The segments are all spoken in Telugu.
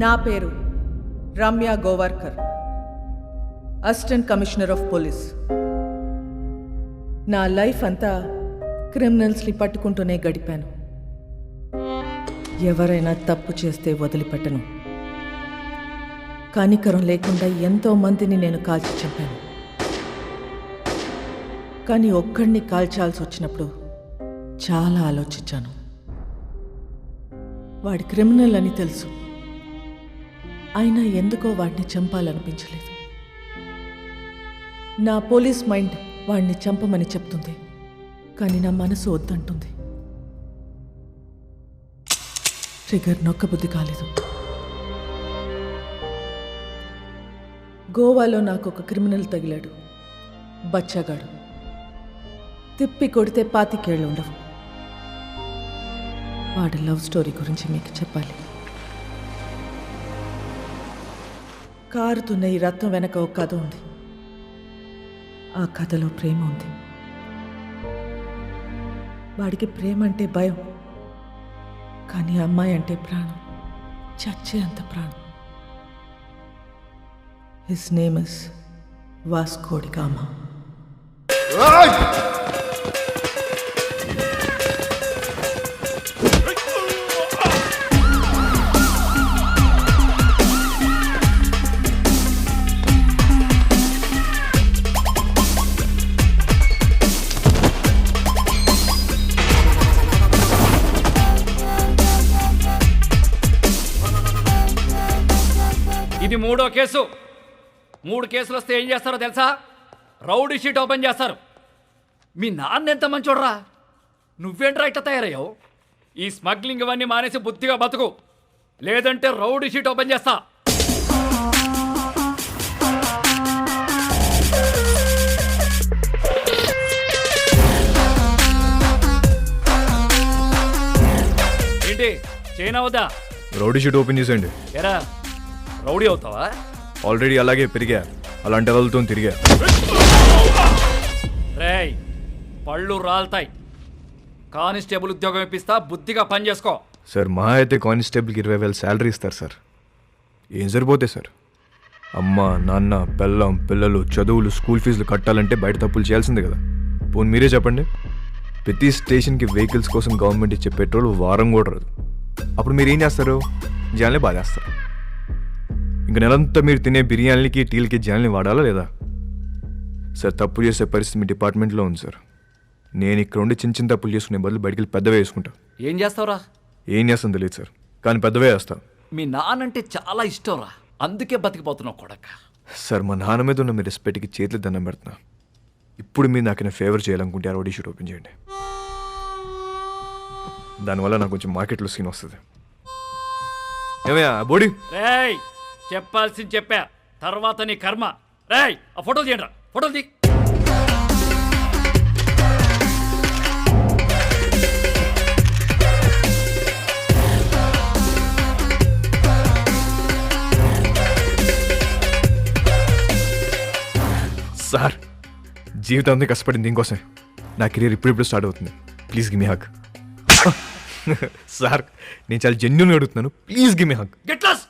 నా పేరు Ramya Govarkar, assistant commissioner of police. నా లైఫ్ అంతా క్రిమినల్స్ని పట్టుకుంటూనే గడిపాను. ఎవరైనా తప్పు చేస్తే వదిలిపెట్టను. కనికరం లేకుండా ఎంతో మందిని నేను కాల్చి చంపాను. కానీ ఒక్కడిని కాల్చాల్సి వచ్చినప్పుడు చాలా ఆలోచించాను. వాడి క్రిమినల్ అని తెలుసు, అయినా ఎందుకో వాడిని చంపాలనిపించలేదు. నా పోలీస్ మైండ్ వాడిని చంపమని చెప్తుంది, కానీ నా మనసు వద్దంటుంది. ట్రిగర్ నొక్కబుద్ధి కాలేదు. గోవాలో నాకు ఒక క్రిమినల్ తగిలాడు, బచ్చగాడు. తిప్పి కొడితే 25 ఏళ్ళు ఉండవు. వాడి లవ్ స్టోరీ గురించి మీకు చెప్పాలి. కారుతున్న ఈ రత్నం వెనక ఒక కథ ఉంది. ఆ కథలో ప్రేమ ఉంది. వాడికి ప్రేమ అంటే భయం, కానీ అమ్మాయి అంటే ప్రాణం, చచ్చే అంత ప్రాణం. His name is Vasco da Gama. ఇది 3వ కేసు. 3 కేసులు వస్తే ఏం చేస్తారో తెలుసా? రౌడీ షీట్ ఓపెన్ చేస్తారు. మీ నాన్న ఎంత మంచోడ్రా, నువ్వేంట్రా ఇట్లా తయారయ్యావు? ఈ స్మగ్లింగ్ ఇవన్నీ మానేసి బుద్ధిగా బతుకు, లేదంటే రౌడీ షీట్ ఓపెన్ చేస్తా. ఏంటి చైనా వద్దా? రౌడీ షీట్ ఓపెన్ చేసేయండి. ఎరా రౌడీ అవుతావా? ఆల్రెడీ అలాగే పెరిగా, అలాంటి వాళ్ళతో తిరిగా. రేయ్ పళ్ళు రాలుతాయి. కానిస్టేబుల్ ఉద్యోగం ఇప్పిస్తా, బుద్ధిగా పని చేసుకో. సార్ మా అయితే కానిస్టేబుల్కి 20,000 శాలరీ ఇస్తారు సార్. ఏం సరిపోతాయి సార్? అమ్మ నాన్న పెళ్ళం పిల్లలు చదువులు స్కూల్ ఫీజులు కట్టాలంటే బయట తప్పులు చేయాల్సిందే కదా. పోనీ మీరే చెప్పండి, ప్రతి స్టేషన్కి వెహికల్స్ కోసం గవర్నమెంట్ ఇచ్చే పెట్రోల్ వారం కూడా రాదు. అప్పుడు మీరు ఏం చేస్తారు? జనాల్ని బాధేస్తారు. ఇంక నెలంతా మీరు తినే బిర్యానీలకి టీలకి జనాల్ని వాడాలా లేదా? సార్ తప్పు చేసే పరిస్థితి మీ డిపార్ట్మెంట్లో ఉంది సార్. నేను ఇక్కడ ఉండి చిన్న చిన్న తప్పులు చేసుకునే బదులు బయటికి వెళ్ళి పెద్దవే వేసుకుంటా. ఏం చేస్తావురా? ఏం చేస్తాను తెలియదు సార్, కానీ పెద్దవే వేస్తా. మీ నాన్నంటే చాలా ఇష్టంరా, అందుకే బతికిపోతున్నావు కొడక. సార్ మా నాన్న మీద ఉన్న మీ రెస్పెక్ట్కి చేతులు దండం పెడుతున్నా. ఇప్పుడు మీరు నాకు ఫేవర్ చేయాలనుకుంటే ఆ రౌడీ షీట్ ఓపెన్ చేయండి. దానివల్ల నాకు కొంచెం మార్కెట్లో సీన్ వస్తుంది. ఏమయ్యా బోడీ? రేయ్ చెప్పాల్సింది చెప్పా, తర్వాత నీ కర్మ. రేయ్ ఆ ఫోటోలు తీయండి రా, ఫోటోలు తీ. సార్ జీవితం అంతా కష్టపడింది దీనికోసం. నా కెరీర్ ఇప్పుడిప్పుడు స్టార్ట్ అవుతుంది. Please give me hug. Sir నేను చాలా జెన్యూన్గా అడుగుతున్నాను, please give me hug. Get lost.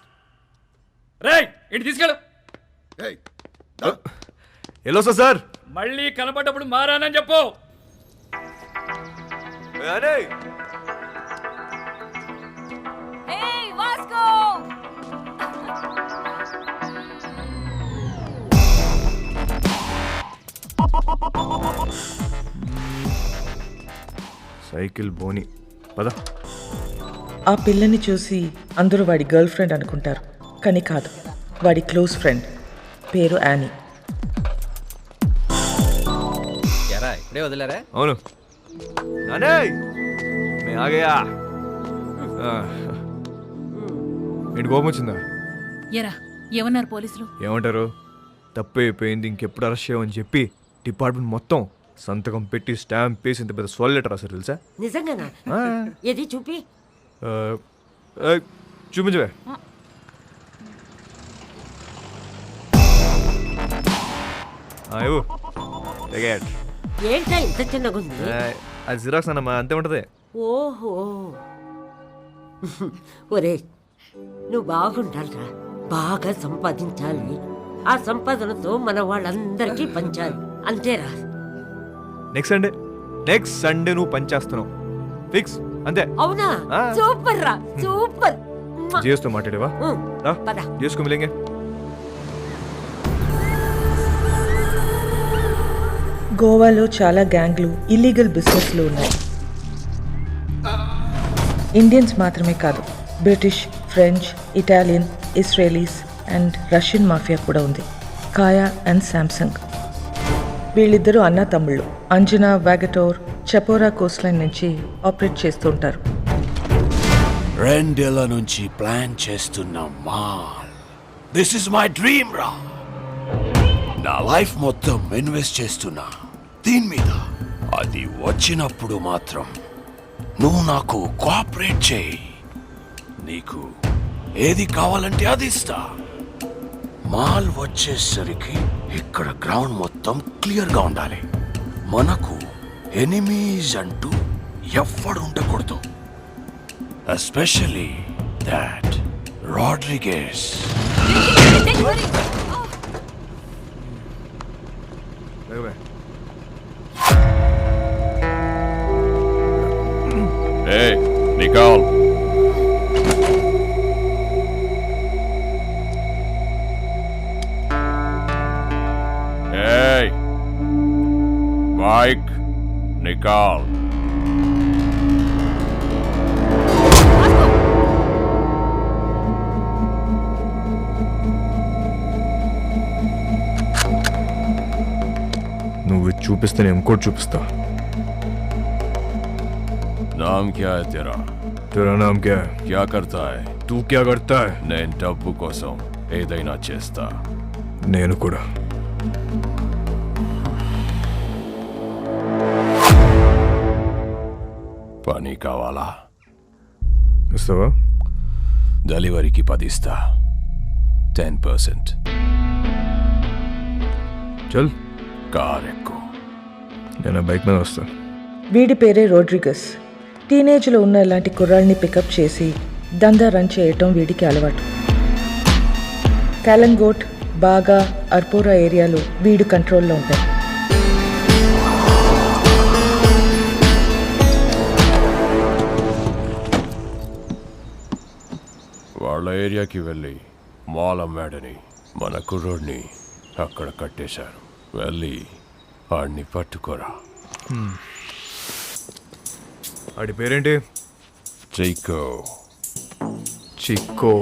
రేయ్ ఇంటి తీసుకెళ్ళు. ఎలా సార్? మళ్ళీ కనబడ్డప్పుడు మారానని చెప్పు. సైకిల్ బోని పద. ఆ పిల్లని చూసి అందరూ వాడి గర్ల్ ఫ్రెండ్ అనుకుంటారు, కానీ కాదు, వాడి క్లోజ్ ఫ్రెండ్. పేరు యానీ. ఇప్పుడే వదిలేరా? అవును నానే మే ఆగయా. ఏంటి కోపం వచ్చిందా? ఎరా ఏమన్నారు పోలీసులు? ఏమంటారు? తప్పు అయిపోయింది, ఇంకెప్పుడు అరెస్ట్ చేయమని చెప్పి డిపార్ట్మెంట్ మొత్తం సంతకం పెట్టి స్టాంప్ వేసి ఇంత పెద్ద సోల్ లెటర్ రాశారు తెలుసా? నిజంగానా? ఏది చూపి. చూపించవే. ఏంటా ఇంత చిన్నగా ఉంది? అది జిరాక్స్ అన్నమా, అంతే ఉంటది. ఓహో ఒరే నువ్వు బాగుండాలిరా, బాగా సంపాదించాలి. ఆ సంపాదనతో మన వాళ్ళందరికీ పంచాలి, అంతేరా. నెక్స్ట్ సండే నువ్వు పనిచేస్తున్నావు ఫిక్స్ అంతే. అవునా? సూపర్ రా, సూపర్. జియోస్తో మాట్లాడేవా? పద. జియోస్కు మిలేంగే. గోవాలో చాలా గ్యాంగ్లు, ఇల్లీగల్ బిజినెస్లు ఉన్నాయి. ఇండియన్స్ మాత్రమే కాదు, British, French, Italian, Israelis and Russian mafia కూడా ఉంది. కాయా అండ్ శాంసంగ్. వీళ్ళిద్దరూ అన్న తమ్ముళ్ళు. అంజనా వాగటోర్ చపోరా కోస్ట్ లైన్ నుంచి ఆపరేట్ చేస్తూ ఉంటారు. 2 ఏళ్ల నుంచి ప్లాన్ చేస్తున్న mall. This is my dream రా. నా లైఫ్ మొత్తం ఇన్వెస్ట్ చేస్తున్నా దీని మీద. అది వచ్చినప్పుడు మాత్రం నువ్వు నాకు కోఆపరేట్ చేయి. నీకు ఏది కావాలంటే అది ఇస్తా. మాల్ వచ్చేసరికి ఇక్కడ గ్రౌండ్ మొత్తం క్లియర్గా ఉండాలి. మనకు ఎనిమీస్ అంటూ ఎవ్వడు ఉండకూడదు. Especially that Rodriguez. Hey, Nicole. Hey, Mike, Nicole. నువ్వు చూపిస్తే నేను ఇంకోటి చూపిస్తా. नाम क्या है तेरा? तेरा नाम क्या है? क्या करता है? तू क्या करता है? నేను డబ్బు కోసం ఏదైనా చేస్తా. నేను కూడా. పని కావాలా? ఇస్తావా? డెలివరీకి 10 ఇస్తా. 10%. చల్. కార్ ఎక్కు. నేను ఆ బైక్ మీద వస్తా. వీడి పేరే రోడ్రిగస్. టీనేజ్లో ఉన్న ఇలాంటి కుర్రాళ్ళని పికప్ చేసి దందా రన్ చేయటం వీడికి అలవాటు. కాలంగోట్, బాగా, అర్పోరా ఏరియాలో వీడు కంట్రోల్లో ఉంటాయి. వాళ్ళ ఏరియాకి వెళ్ళి మాల్ అమ్మాడని మన కుర్రోడ్ని అక్కడ కట్టేశారు. వెళ్ళి వాడిని పట్టుకోరా. ఆడి పేరేంటి? చైకో. చిక్కో.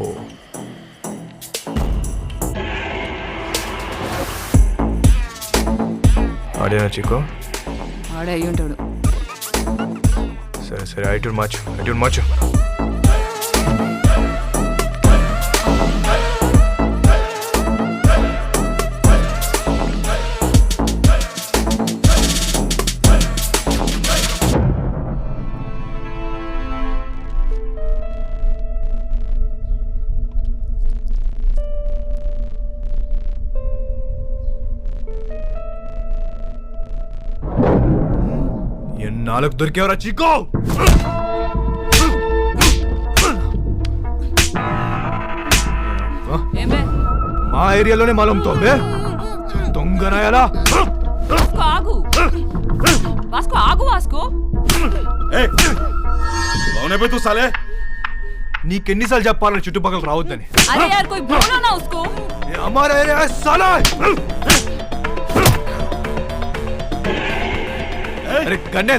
ఆడేనా చిక్కో? ఆడే అయ్యి ఉంటాడు. సరే సరే, ఐటూర్ మార్చు. ఎన్నాళ్ళకు దొరికేవరా చిక్కో? మా ఏరియాలోనే మాలంతో దొంగనాయాలా? ఆగు వాస్కో, ఆగు వాస్కో. నీకెన్నిసార్లు చెప్పాలని చుట్టుపక్కల రావద్దని? అరే యార్ కోయి బోలో నా ఉస్కో. हमारा एरिया है साला। అరే గన్నే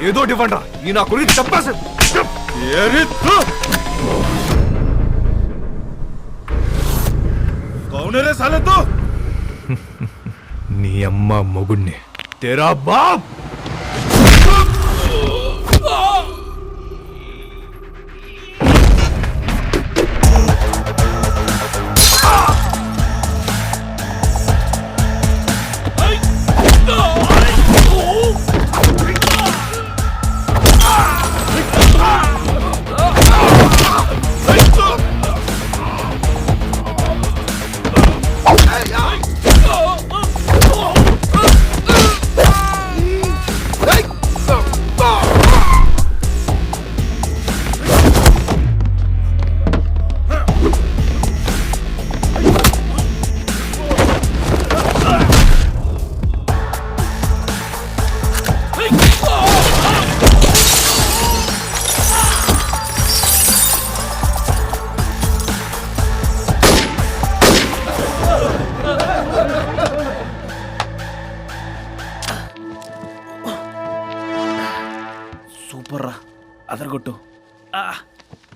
ఏదో డిఫరెంట్ రా. ఈ నా గురించి చెప్పాసి నీ అమ్మ మొగుణ్ణి తేరా బాప్.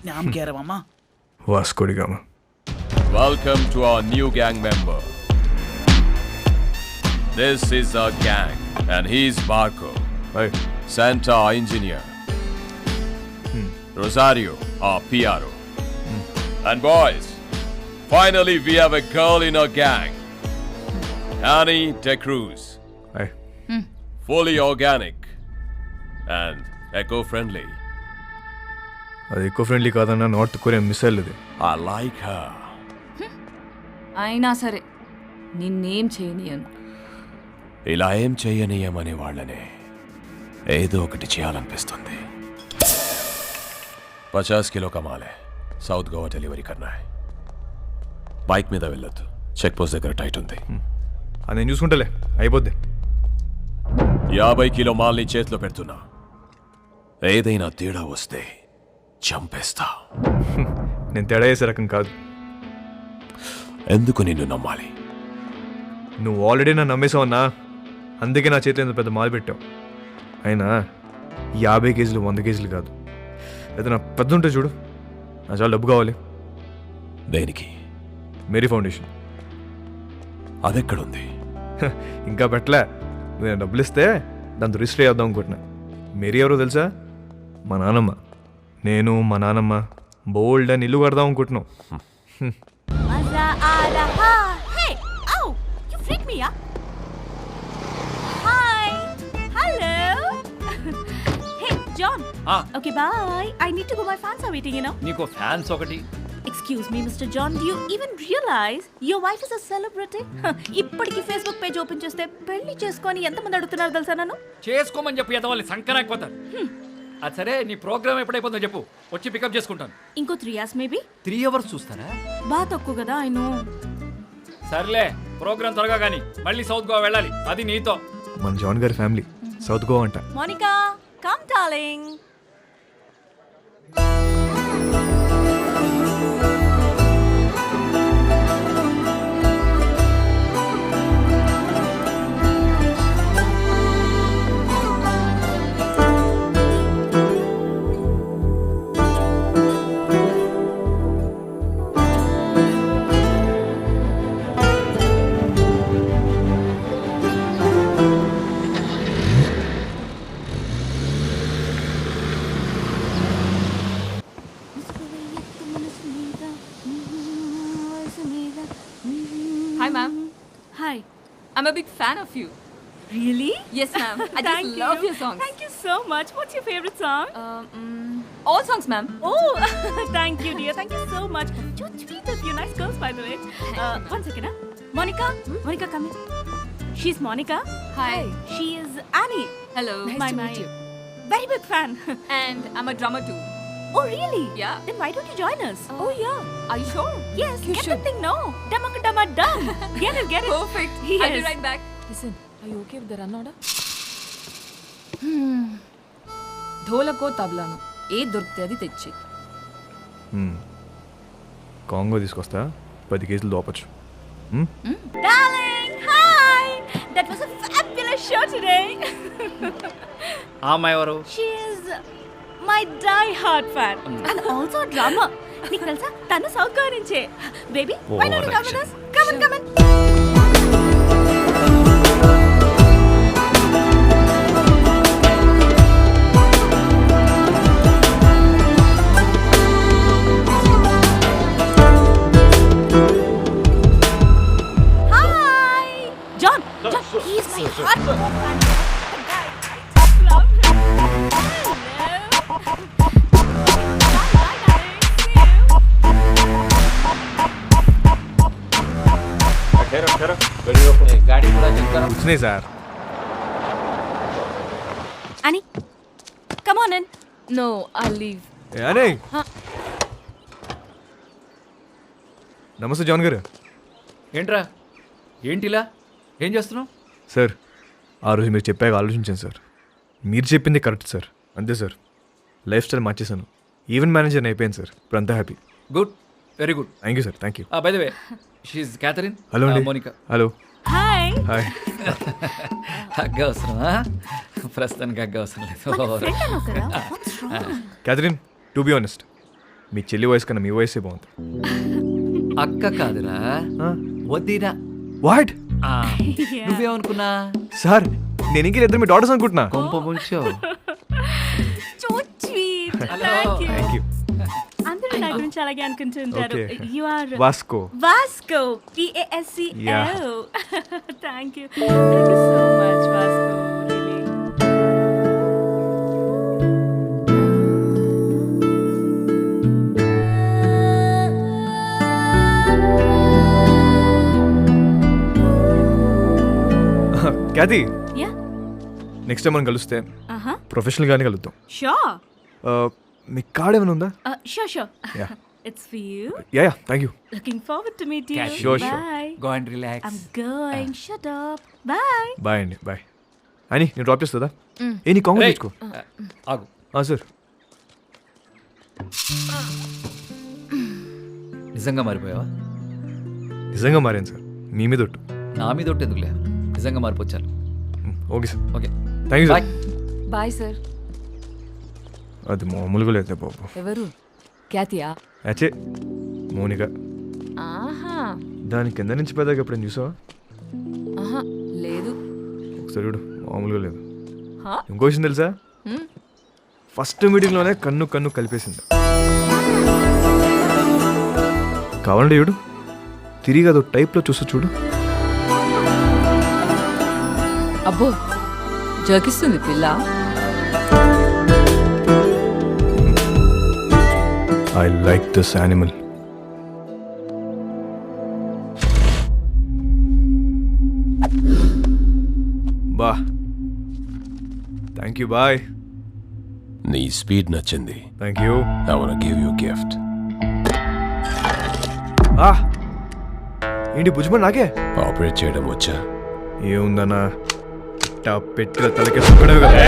నామ్ కేరమమ్మా. Vasco da Gama. Welcome to our new gang member. This is our gang, and he's Marco, hi. Santa our engineer, Rosario our PRO. And boys, finally we have a girl in our gang, Annie De Cruz, hi. fully organic and eco-friendly. అది ఎక్కువ ఫ్రెండ్లీ కాదన్న నార్త్ కొరియన్ మిసైల్ ఇది. I like her. అయినా సరే నిన్నేం చేయనియను. ఇలా ఏం చేయనీయమనే వాళ్ళనే ఏదో ఒకటి చేయాలనిపిస్తుంది. 50 కిలో కమాలే, సౌత్ గోవా డెలివరీ కన్నా. బైక్ మీద వెళ్ళొద్దు, చెక్ పోస్ట్ దగ్గర టైట్ ఉంది. అది నేను చూసుకుంటలే, అయిపోద్ది. 50 కిలో మాల్ని చేతిలో పెడుతున్నా. ఏదైనా తేడా వస్తే చంపేస్తా. నేను తేడా చేసే రకం కాదు. ఎందుకు నిన్ను నమ్మాలి? నువ్వు ఆల్రెడీ నన్ను నమ్మేసావన్నా, అందుకే నా చేతిలో ఇంత పెద్ద మాలు పెట్టావు. అయినా 50 కేజీలు 100 కేజీలు కాదు, ఏదైనా పెద్ద ఉంటే చూడు. నా చాలా డబ్బు కావాలి. దేనికి? Mary foundation. అదెక్కడుంది? ఇంకా పెట్టలే. నేను డబ్బులు ఇస్తే దాంతో రిజిస్టర్ చేద్దాం అనుకుంటున్నా. మేరీ ఎవరో తెలుసా? మా నాన్నమ్మ. నేను మా నాన్నమ్మ బోల్డ్ అని ఇల్లు కడదాం అనుకుంటున్నాం. మజా ఆ రహా. Hey ow you freak me yeah. Hi hello. Hey John. Okay bye. I need to go. My fans are waiting you know. నీకు ఫ్యాన్స్ ఒకటి. Excuse me, Mr. John, do you even realize your wife is a celebrity? ఇప్పటికి ఫేస్బుక్ పేజ్ ఓపెన్ చేస్తే పెళ్లి చేసుకొని ఎంతమంది అడుగుతున్నారు తెలుసా నన్ను? చేసుకోమని చెప్పి ఎదవాలి సంకరాకపోతారు. అది సరే, నీ ప్రోగ్రామ్ ఎప్పుడైపోతుందో చెప్పు, వచ్చి పికప్ చేసుకుంటాను. ఇంకో 3 hours మేబీ. 3 hours చూస్తారా? బాగా తక్కువ కదా. I know. సర్లే, ప్రోగ్రామ్ త్వరగా కానీ మళ్ళీ సౌత్ గోవా వెళ్ళాలి, అది నీతో. మన జాన్ గారి ఫ్యామిలీ సౌత్ గోవా అంట. Monica come darling. Hi ma'am. Hi. I'm a big fan of you. Really? Yes ma'am. I just Thank love you. your songs. Thank you so much. What's your favorite song? All songs ma'am. Oh, thank you, dear. Thank you so much. So sweet of you. Nice girls, by the way. One second, huh? Monica? Monica, come here. She's Monica. Hi. She is Annie. Hello. my, my very big fan. And I'm a drummer too. Oh, really? Yeah. Then why don't you join us? Oh yeah. Are you sure? Yes. You Get should. the thing now. Damaka dama dum. Get it, get it. Perfect. Yes. I'll be right back. Listen, are you okay with the run order? ధోలకో తబలాను ఏ దొరికితే అది తెచ్చి. కాంగో తీసుకొస్తా, 10 కేజీలు దోపచ్చు. Darling, hi. That was a fabulous show today. ఆ అమ్మాయి ఎవరు? She is my die-hard fan and also a drummer. నీకు తెలుసా తను సౌత్ గోవా నుంచే. Baby, why don't you come with us? Come on, come on. Hi, John. John, he's my hardcore fan. The guy, I just love him. Hello. Bye, darling. See you. వచ్చినాయి sir. Annie, come on in. No, I'll leave. అనే నమస్తే జాన్ గారు. ఏంట్రా, ఏంటిలా ఏం చేస్తున్నావు? సార్, ఆ రోజు మీరు చెప్పాక ఆలోచించాను సార్. మీరు చెప్పింది కరెక్ట్ సార్. అంతే సార్, లైఫ్ స్టైల్ మార్చేశాను. ఈవెంట్ మేనేజర్ అయిపోయాను సార్. ఇప్పుడు అంతా happy. Good, very good. Thank you sir. Thank you. By the way, షీఈ్ క్యాథరిన్. హలో అండి. Monica. Hello. Hi. Hi. Hug అవసరమా? ప్రస్తుతానికి హగ్ అవసరం లేదు. Friend అన్నావు కదా. What's wrong? Catherine, to be honest మీ చెల్లి వయసు కన్నా మీ వయసే బాగుంది. అక్క కాదురా, వద్దిరా. వాట్ నువ్వేమనుకున్నా? సార్ నేను ఇంక ఇద్దరు మీ డాటర్స్ అనుకుంటున్నా. కొంప ముంచో. So sweet. Hello. Thank you. Thank you. అందరూ నా గురించి అలాగే అనుకుంటుంటారు. Okay. You are Vasco. Vasco. Vasco. Yeah. Thank you. Thank you so much, Vasco. Really. Kathy Yeah. Next time మనం కలిస్తే Uh-huh. ప్రొఫెషనల్గానే కలుద్దాం. Sure. మీ కార్డ్ ఏమైనా ఉందా? Sure. Yeah. It's for you. Yeah thank you. Looking forward to meet you. Sure. Bye. Go and relax. I'm going. Shut up. Bye. Bye అండి బాయ్. అని నేను డ్రాప్ చేస్తుందా? ఏ నీ కాంగ్రెస్ తెచ్చుకో. ఆగు. సార్ నిజంగా మారిపోయావా? నిజంగా మారాను సార్, మీ మీద ఒట్టు. నా మీద ఒకటి ఎందుకులే, నిజంగా మారిపోచ్చాను. Okay sir. Okay thank you bye. Sir. Bye sir. అది మామూలుగా లేదు బాబు. ఎవరు? క్యాతియా? అచ్చే మౌనిక. ఆహా. దాని కింద నుంచి పెద్దగా ఎప్పుడైనా చూసావా? ఆహా లేదు. ఒకసారి చూడు, మామూలుగా లేదు. హా? ఇంకో విషయం తెలుసా? ఫస్ట్ మీటింగ్లోనే కన్ను కలిపేసింది. కావాలంటే చూడు, తిరిగి అదో టైప్లో చూస్తూ చూడు. అబ్బో జోకిస్తుంది పిల్ల. I like this animal. బా థ్యాంక్ యూ బాయ్. నీ స్పీడ్ నచ్చింది. Thank you. I wanna give you a gift. ఏంటి భుజమని నాకే ఆపరేట్ చేయడం వచ్చా? ఏముందన్నా పెట్టిన తలకే సుక్కడేవి కదా.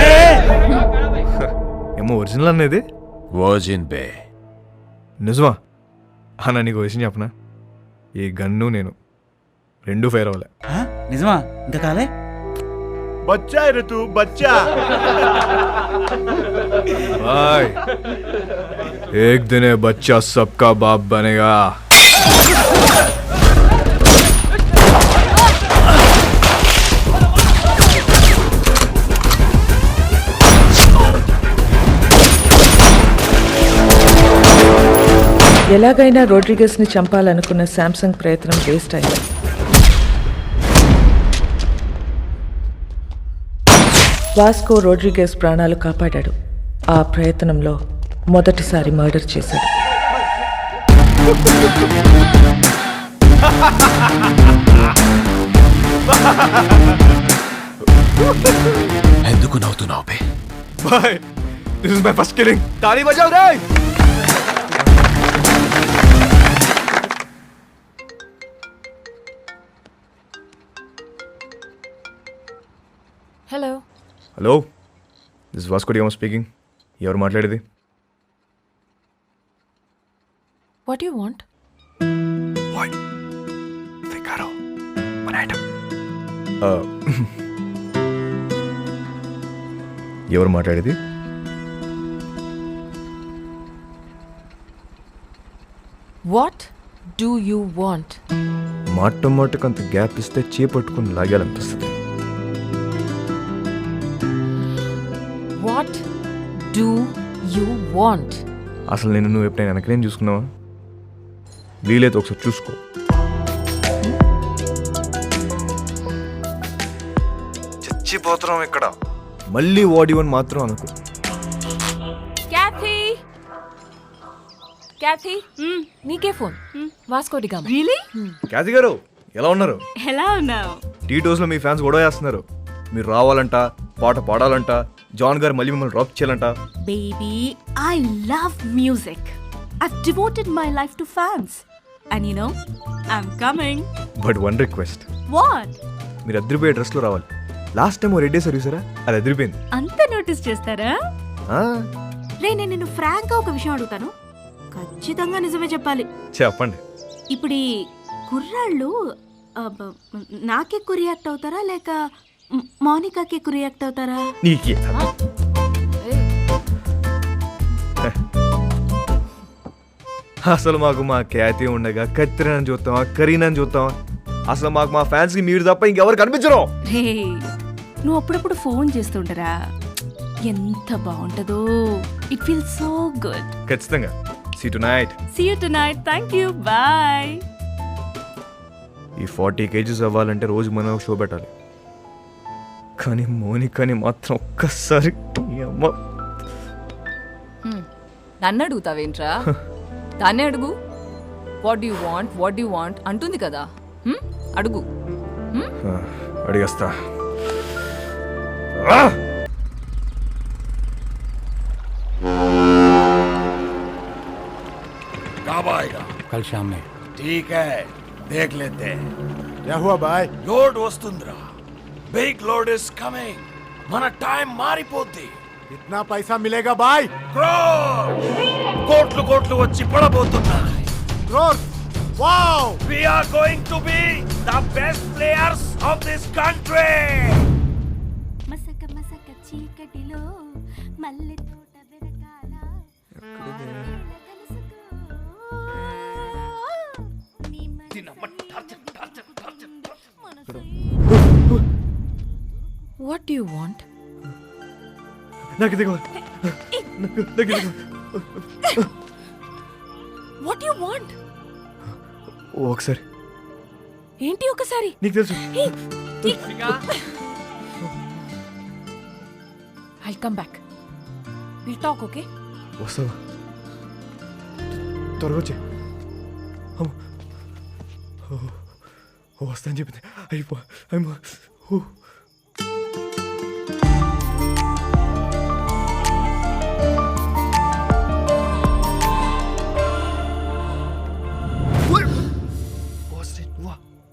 ఏమో ఒరిజినల్ అనేది వర్జిన్ బే. నిజమా అన్న? నీకు విషయం చెప్పనా, ఈ గన్ను నేను రెండు ఫైర్ అవ్వలే. నిజమా? ఇంకా కాలే? బచ్చా ఋతు బచ్చా. भाई एक दिन ये बच्चा सबका बाप बनेगा. ఎలాగైనా రోడ్రిగస్ని చంపాలనుకున్న శాంసంగ్ ప్రయత్నం వేస్ట్ అయింది. వాస్కో రోడ్రిగస్ ప్రాణాలు కాపాడాడు. ఆ ప్రయత్నంలో మొదటిసారి మర్డర్ చేశాడు. ఎందుకు నవ్వుతున్నావు బే? Bye. This is my first killing. ताली बजाओ रे. Hello. Hello, this Vasco da Gama speaking. ఎవరు మాట్లాడేది? What you want? Figaro. One item. ఎవరు మాట్లాడేది? What do you want? మాటకు అంత గ్యాప్ ఇస్తే చేపట్టుకుని లాగాలనిపిస్తుంది. What do you want? అసలు నేను నువ్వు ఎప్పుడైనా వెనకనేం చూసుకున్నావా? వీలైతే ఒకసారి చూసుకో. చచ్చిపోతున్నాం ఇక్కడ. మళ్ళీ వాడివని మాత్రం అనుకో. క్యాథీ క్యాథీ నీకే phone. Vasco da Gama. Really? Kathy గారు ఎలా ఉన్నారు? ఎలా ఉన్నావు? టీ టోస్లో మీ ఫ్యాన్స్ గొడవ చేస్తున్నారు. మీరు రావాలంట, పాట పాడాలంట, జాన్ గారు మళ్ళీ మిమ్మల్ని డ్రాప్ చేయాలంట. Baby, I love music. I've devoted my life to fans. And you know, I'm coming. But one request, What? మీరు అద్దరిపోయే డ్రెస్లో రావాలి. లాస్ట్ టైం రెడ్ డే సర్వీసరా, అది అదిరిపోయింది. అంత నోటీస్ చేస్తారా? రే, నేను నిన్ను ఫ్రాంక్గా ఒక విషయం అడుగుతాను, ఖచ్చితంగా నిజమే చెప్పాలి. చెప్పండి. ఇప్పుడు ఈ కుర్రాళ్ళు నాకే ఎక్కువ రియాక్ట్ అవుతారా లేక మౌనికాకి ఎక్కువ రియాక్ట్ అవుతారా? నీకే అసలు మాకు మా ఖ్యాతి ఉండగా కత్తిరని చూస్తామా కరీనని చూస్తామా? అసలు మాకు మా ఫ్యాన్స్కి మీరు తప్ప ఇంకెవరు కనిపించరు. రే నువ్వు అప్పుడప్పుడు ఫోన్ చేస్తుంటారా, ఎంత బాగుంటుందో. It feel so good. ఖచ్చితంగా. See tonight. See you tonight. Thank you. Bye. ఈ 40 kgs అవ్వాలంటే రోజు మనం ఒక షో పెట్టాలి. కానీ మోనికాని మాత్రం ఒక్కసారి ఈ అమ్మ నన్ను అడుగుతావేంట్రా? దాన్నే అడుగు. వాట్ యు వాంట్ అంటుంది కదా. అడుగు. అడిగేస్తా. कब आएगा? కల్ షామ్ మే. ठीक है, देख लेते हैं. క్యా హువా బాయ్? లోడ్ వస్తుందిరా. Big load is coming. మన టైం మారిపోద్ది. ఇట్నా పైసా మిలేగా బాయ్? కోట్లు కోట్లు వచ్చి పడబోతున్నాయి. Crore. Wow! We are going to be the best players of this country. మసక మసక చీకటిలో మల్లె తోట వెనకాల వాట్ డు యు వాంట్? నాకు ఇది కావాలి. నాకు ఇది వాట్ యు వాంట్? ఒకసారి ఏంటి ఒకసారి? నీకు తెలుసు. I'll come back. We'll talk, okay? వస్తావా? త్వరగా వచ్చే. వస్తా అని చెప్పింది. అయిపో.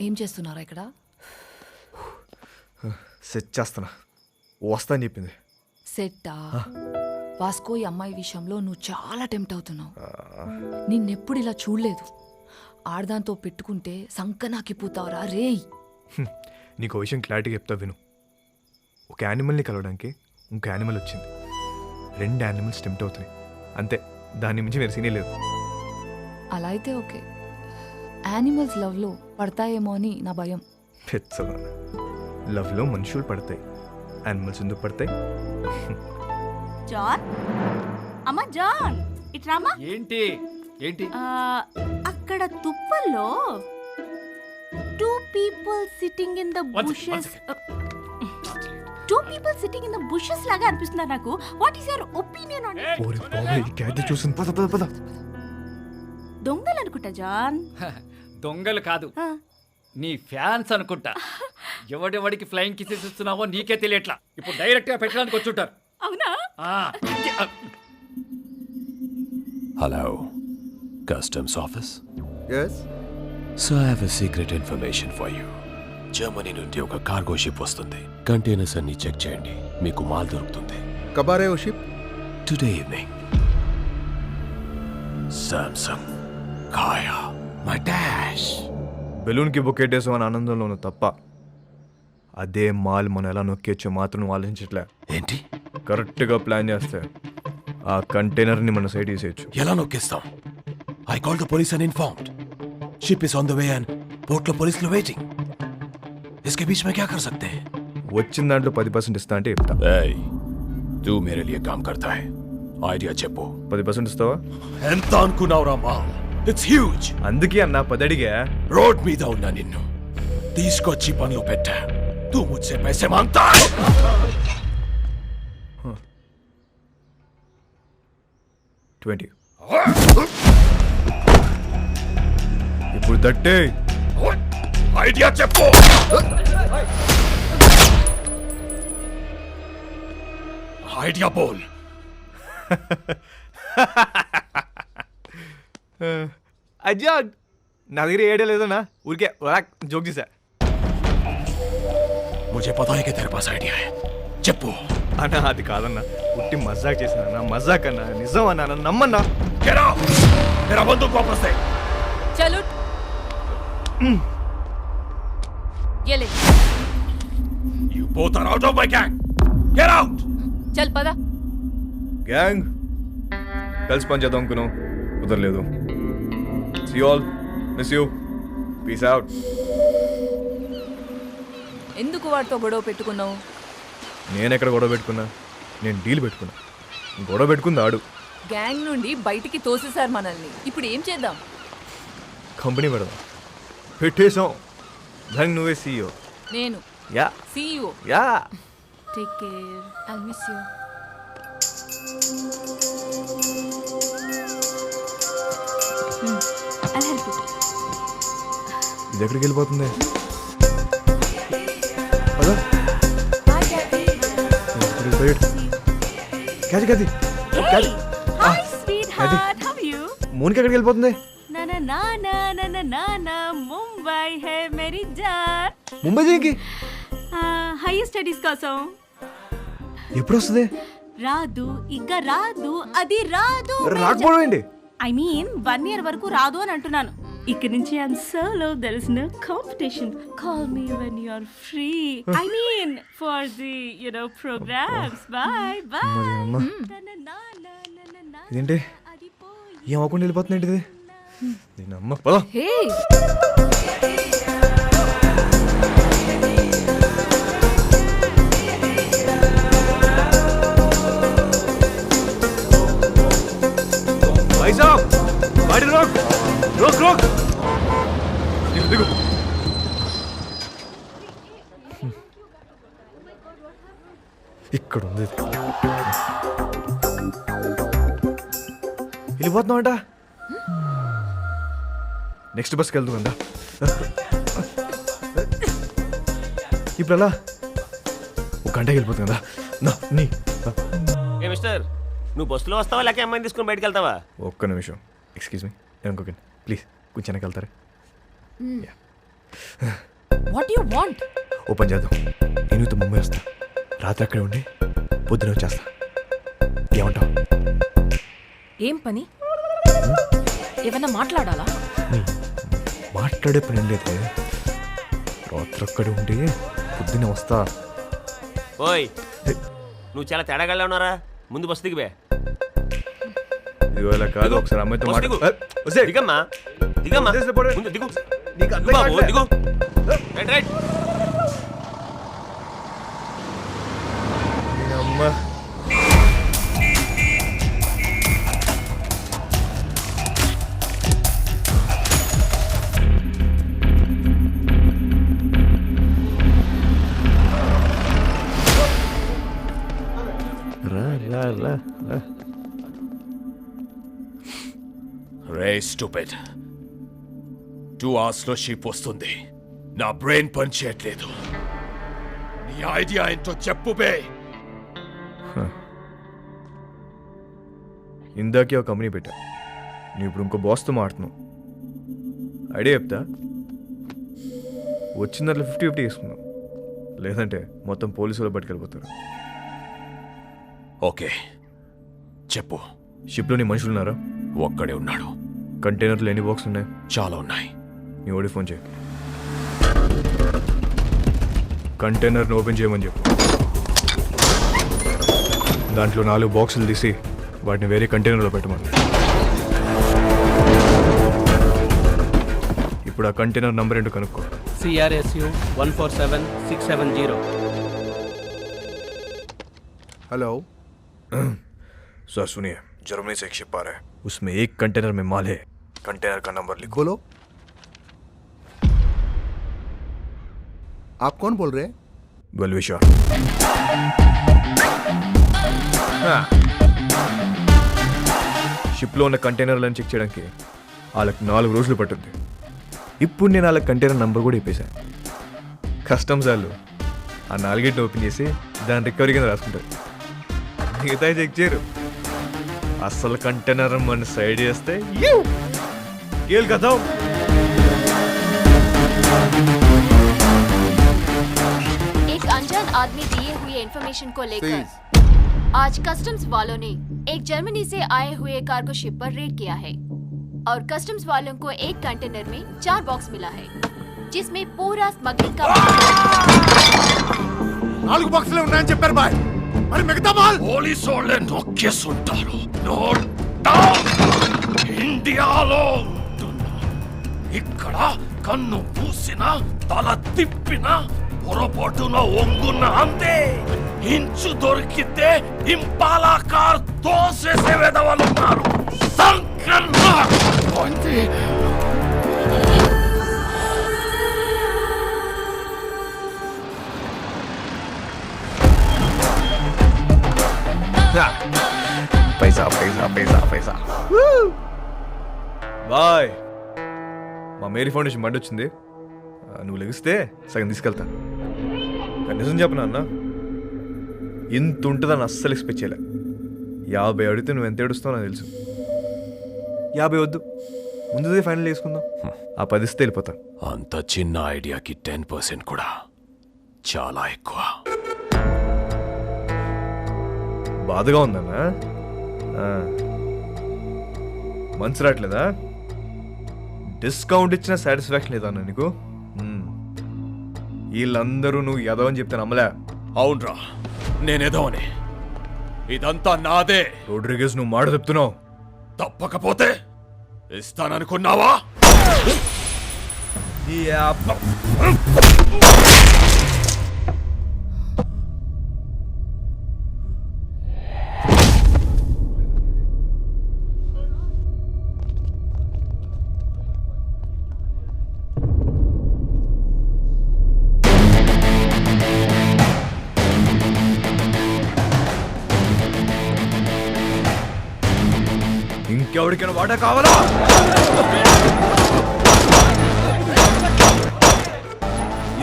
ఏం చేస్తున్నారా ఇక్కడ? సెట్ చేస్తున్నా. వస్తా అని చెప్పింది. సెట్టా? వాస్కో ఈ అమ్మాయి విషయంలో నువ్వు చాలా టెంప్ట్ అవుతున్నావు. నిన్నెప్పుడు ఇలా చూడలేదు. ఆడదాంతో పెట్టుకుంటే సంకనాకిపోతావురా రేయ్. నీకు విషయం క్లారిటీగా చెప్తా విను. ఒక యానిమల్ని కలవడానికి ఇంకో యానిమల్ వచ్చింది. 2 యానిమల్స్ టెంప్ట్ అవుతున్నాయి అంతే. దాన్ని మించి వేరే సీనే లేదు. అలా అయితే ఓకే. యానిమల్స్ లవ్లో పడతాయేమో అని నా భయం. పెచ్చదా. లవ్లో మనుషులు పడతాయి, యానిమల్స్ ఎందుకు పడతాయి? జాన్, అమ్మా జాన్, ఇట్రామా. ఏంటి ఏంటి? అక్కడ తుప్పల్లో 2 people sitting in the One bushes. second. 2 people sitting in the bushes లాగా అనిపిస్తున్నారు నాకు. What is your opinion on it? ఓరే బాబాయ్, ఈ క్యాట్ చూసింది. పద పద పద. దొంగలు అనుకుంటా జాన్. దొంగలు కాదు, నీ ఫ్యాన్స్ అనుకుంటా. ఎవడెవడికి ఫ్లయింగ్ కిసెస్ ఇస్తున్నావో నీకే తెలియట్లా. ఇప్పుడు డైరెక్ట్ గా పెట్టడానికి వచ్చుంటారు. అవునా? Hello, customs office. Yes. So I have a secret information for you. Germany నుండి ఒక కార్గో షిప్ వస్తుంది. కంటైనర్స్ అన్ని చెక్ చేయండి, మీకు మాల్ దొరుకుతుంది. కబారే ఓ షిప్? Today evening. సామ్సంగ్, కాయా, మై డాష్. బెలూన్కి బొక్కేటేసాం అని ఆనందంలో ఉన్న తప్ప అదే మాల్ మనం ఎలా నొక్కేచ్చో మాత్రం నువ్వు ఆలోచించట్లే. ఏంటి? కరెక్ట్గా ప్లాన్ చేస్తే ఆ కంటైనర్ని మన సైడ్ తీసేయచ్చు. ఎలా నొక్కేస్తాం? I call the police and informed. Ship is on the way and port లో పోలీసులు వెయిటింగ్. इसके बीच में क्या कर सकते हैं? వచ్చిన దాంట్లో 10% ఇస్తా అంటే చెప్తా. तू मेरे लिए काम करता है. ఐడియా చెప్పు. 10% ఇస్తావా? ఎంత అనుకున్నావురా మాల్? It's huge. అందుకే అన్న 10 అడిగా. రోడ్ మీద ఉన్నా నిన్ను తీసుకొచ్చి పనులు పెట్టా. तू मुझसे पैसे मांगता है? 20. ఇప్పుడు 30. ఐడియా చెప్పు. ఐడియా బోల్. అజ్జా, నా దగ్గర ఏడే లేదన్నా. ఊరికే జోక్ చేశా. मुझे पता है कि तेरे पास आइडिया है. చెప్పు. అన్నా అది కాదన్నా, పుట్టి మజాక్ చేసిన మజాక్ అన్నా, నిజం అన్నా, నన్ను నమ్మన్నా. Get out! मेरा बंदूक वापस दे. చలో ये ले. You both are out of my gang. Get out! చల్ పద. గ్యాంగ్ కలిసి పని చేద్దాం అనుకున్నాం, కుదరలేదు. See you all. Miss you. Peace out. ఎందుకు వాడితో గొడవ పెట్టుకున్నావు? నేను ఎక్కడ గొడవ పెట్టుకున్నా? నేను డీల్ పెట్టుకున్నా. గొడవ పెట్టుకుంది ఆడు. గ్యాంగ్ నుండి బయటికి తోసేశారు మనల్ని. ఇప్పుడు ఏం చేద్దాం? కంపెనీ పెడదాం. పెట్టేశాం. దానికి నువ్వే CEO. నేను యా CEO. Yeah. Take care. I'll miss you. I'll help you. ఇది ఎక్కడికి వెళ్ళిపోతుంది? Hello Cathy Cathy Hey, hi, sweetheart. How are you? మోనికి ఎక్కడికి వెళ్ళిపోతుంది? Na na na na na na na na. Mumbai hai meri jaan. Mumbai దేనికి? హైయర్ స్టడీస్ కోసం. ఎప్పుడు వస్తుంది? రాదు ఇక రాదు అది రాదు. రాకపోవడం ఏంటి? ఐ మీన్ 1 year వరకు రాదు అని అంటున్నాను. ఇక్కడ నుంచి I'm solo, there is no competition. Call me when you are free. I mean for the programmes. Bye bye. ఇదేంటి ఏం అవ్వకుండా వెళ్ళిపోతుంది ఏంటిది? నేను అమ్మ పదా. హే, भाई साहब गाड़ी रोक रोक रोक देखो देखो ఇక్కడ ఉంది వెళ్ళిపోతున్నావు అంట. నెక్స్ట్ బస్కి వెళ్తాం అంట. ఇప్పుడు అలా ఒక గంటకి వెళ్ళిపోతుంది కదా. నా నీ ఏ మిస్టర్, నువ్వు బస్సులో వస్తావా లేక అమ్మాయిని తీసుకుని బయటకు వెళ్తావా? ఒక్క నిమిషం. ఎక్స్క్యూజ్ మీ, అనుకోకండి ప్లీజ్. కొంచెం వెనక్కి వెళ్తారా? What you want? ఓపెన్ చేద్దాం. నేను మీతో ముంబై వస్తా. రాత్రి అక్కడే ఉండి పొద్దున వచ్చేస్తా. ఏమంటావు? ఏం పని? ఏమన్నా మాట్లాడాలా? మాట్లాడే పని ఏం లేదే. రాత్రి అక్కడే ఉండి పొద్దున వస్తా. ఓయ్, నువ్వు చాలా తేడాగా ఉన్నారా? ముందు బస్సు దిగిపోయా. ఇదిగో ఇలా కాదు, ఒకసారి అమ్మాయితో బస్సు దిగు. దిగమ్మా దిగమ్మా. ముందు దిగు. దిగు బాబు, దిగు. Right right. అమ్మా రే స్టూపిడ్, 2 hours లో షిప్ వస్తుంది. నా బ్రెయిన్ పని చేయట్లేదు. నీ ఐడియా ఏంటో చెప్పు బే. ఇందాకే ఒక కంపెనీ పెట్టా. నువ్వు ఇప్పుడు ఇంకో బాస్తో మాడుతున్నావు. ఐడియా చెప్తా. వచ్చిన దాంట్లో 50-50 వేసుకున్నావు. లేదంటే మొత్తం పోలీసులు పట్టుకెళ్ళిపోతారు. ఓకే చెప్పు. షిప్లో నీ మనుషులు ఉన్నారా? ఒక్కడే ఉన్నాడు. కంటైనర్లు ఎన్ని బాక్స్ ఉన్నాయి? చాలా ఉన్నాయి. నీ ఓడి ఫోన్ చేయి. కంటైనర్ని ఓపెన్ చేయమని చెప్పు. దాంట్లో 4 బాక్సులు తీసి వాటిని వేరే కంటైనర్లో పెట్టమని. ఇప్పుడు ఆ కంటైనర్ నంబర్ ఏంటో కనుక్కో. CRSU 147670. हेलो सर सुनिए, जर्मनी से एक शिप आ रहा है. उसमें एक कंटेनर में माल है. कंटेनर का नंबर लिखो. बोलो, आप कौन बोल रहे हैं? वेलविशर. షిప్లో ఉన్న కంటైనర్లను చెక్ చేయడానికి వాళ్ళకి 4 రోజులు పట్టుద్ది. ఇప్పుడు నేను వాళ్ళ కంటైనర్ నంబర్ కూడా ఇప్పేశాను. కస్టమ్స్ వాళ్ళు ఆ 4 ఓపెన్ చేసి దాని రికవరీ కింద రాసుకుంటారు. మిగతా చెక్ చేయరు. అసలు కంటైనర్ మన సైడ్ చేస్తే కేల్ కదా. एक अनजान आदमी दिए हुए इंफॉर्मेशन को लेकर आज कस्टम्स वालों ने एक जर्मनी से आए हुए कार्गो शिप पर रेड किया है और कस्टम्स वालों को एक कंटेनर में 4 बॉक्स मिला है जिसमें पूरा स्मगलिंग का 4 బాక్సులే ఉన్నాయని చెప్పారు బాయ్. మరి మిగతా మాల్? పోలీసు వాళ్ళే నొక్కేస్తుంటారు. Note down. ఇండియాలో ఉంటున్నా కన్ను మూసినా తల తిప్పినా పొరపాటున ఒంగున్న అంతే. ఇంచు దొరికితే ఇంపాలా కార్ తోసేసే వెదవలున్నారు. సంకన్నా పోయింది. పైసా పైసా పైసా పైసా. బాయ్, మా మేరీ ఫౌండేషన్ బండి వచ్చింది. నువ్వు లెగిస్తే సగం తీసుకెళ్తా. కానీ నిజం చెప్పనా అన్న, ఇంత ఉంటుందని అస్సలు ఎక్స్పెక్ట్ చేయలే. 50 అడిగితే నువ్వు ఎంత ఏడుస్తావు నాకు తెలుసు. 50 వద్దు, ముందుదే ఫైనల్ చేసుకుందాం. ఆ 10 ఇస్తే వెళ్ళిపోతా. అంత చిన్న ఐడియాకి 10% కూడా చాలా ఎక్కువ. బాధగా ఉందన్నా, మనసు రావట్లేదా? డిస్కౌంట్ ఇచ్చిన సాటిస్ఫాక్షన్ లేదా అన్న నీకు? వీళ్ళందరూ నువ్వు ఎదవని చెప్తే నమ్మలే. అవునరా, నేనేదో అని. ఇదంతా నాదే. రోడ్రిగేస్, నువ్వు మాట చెప్తున్నావు. తప్పకపోతే ఇస్తాననుకున్నావా? ఇంకెవరికైనా వాటా కావాలా?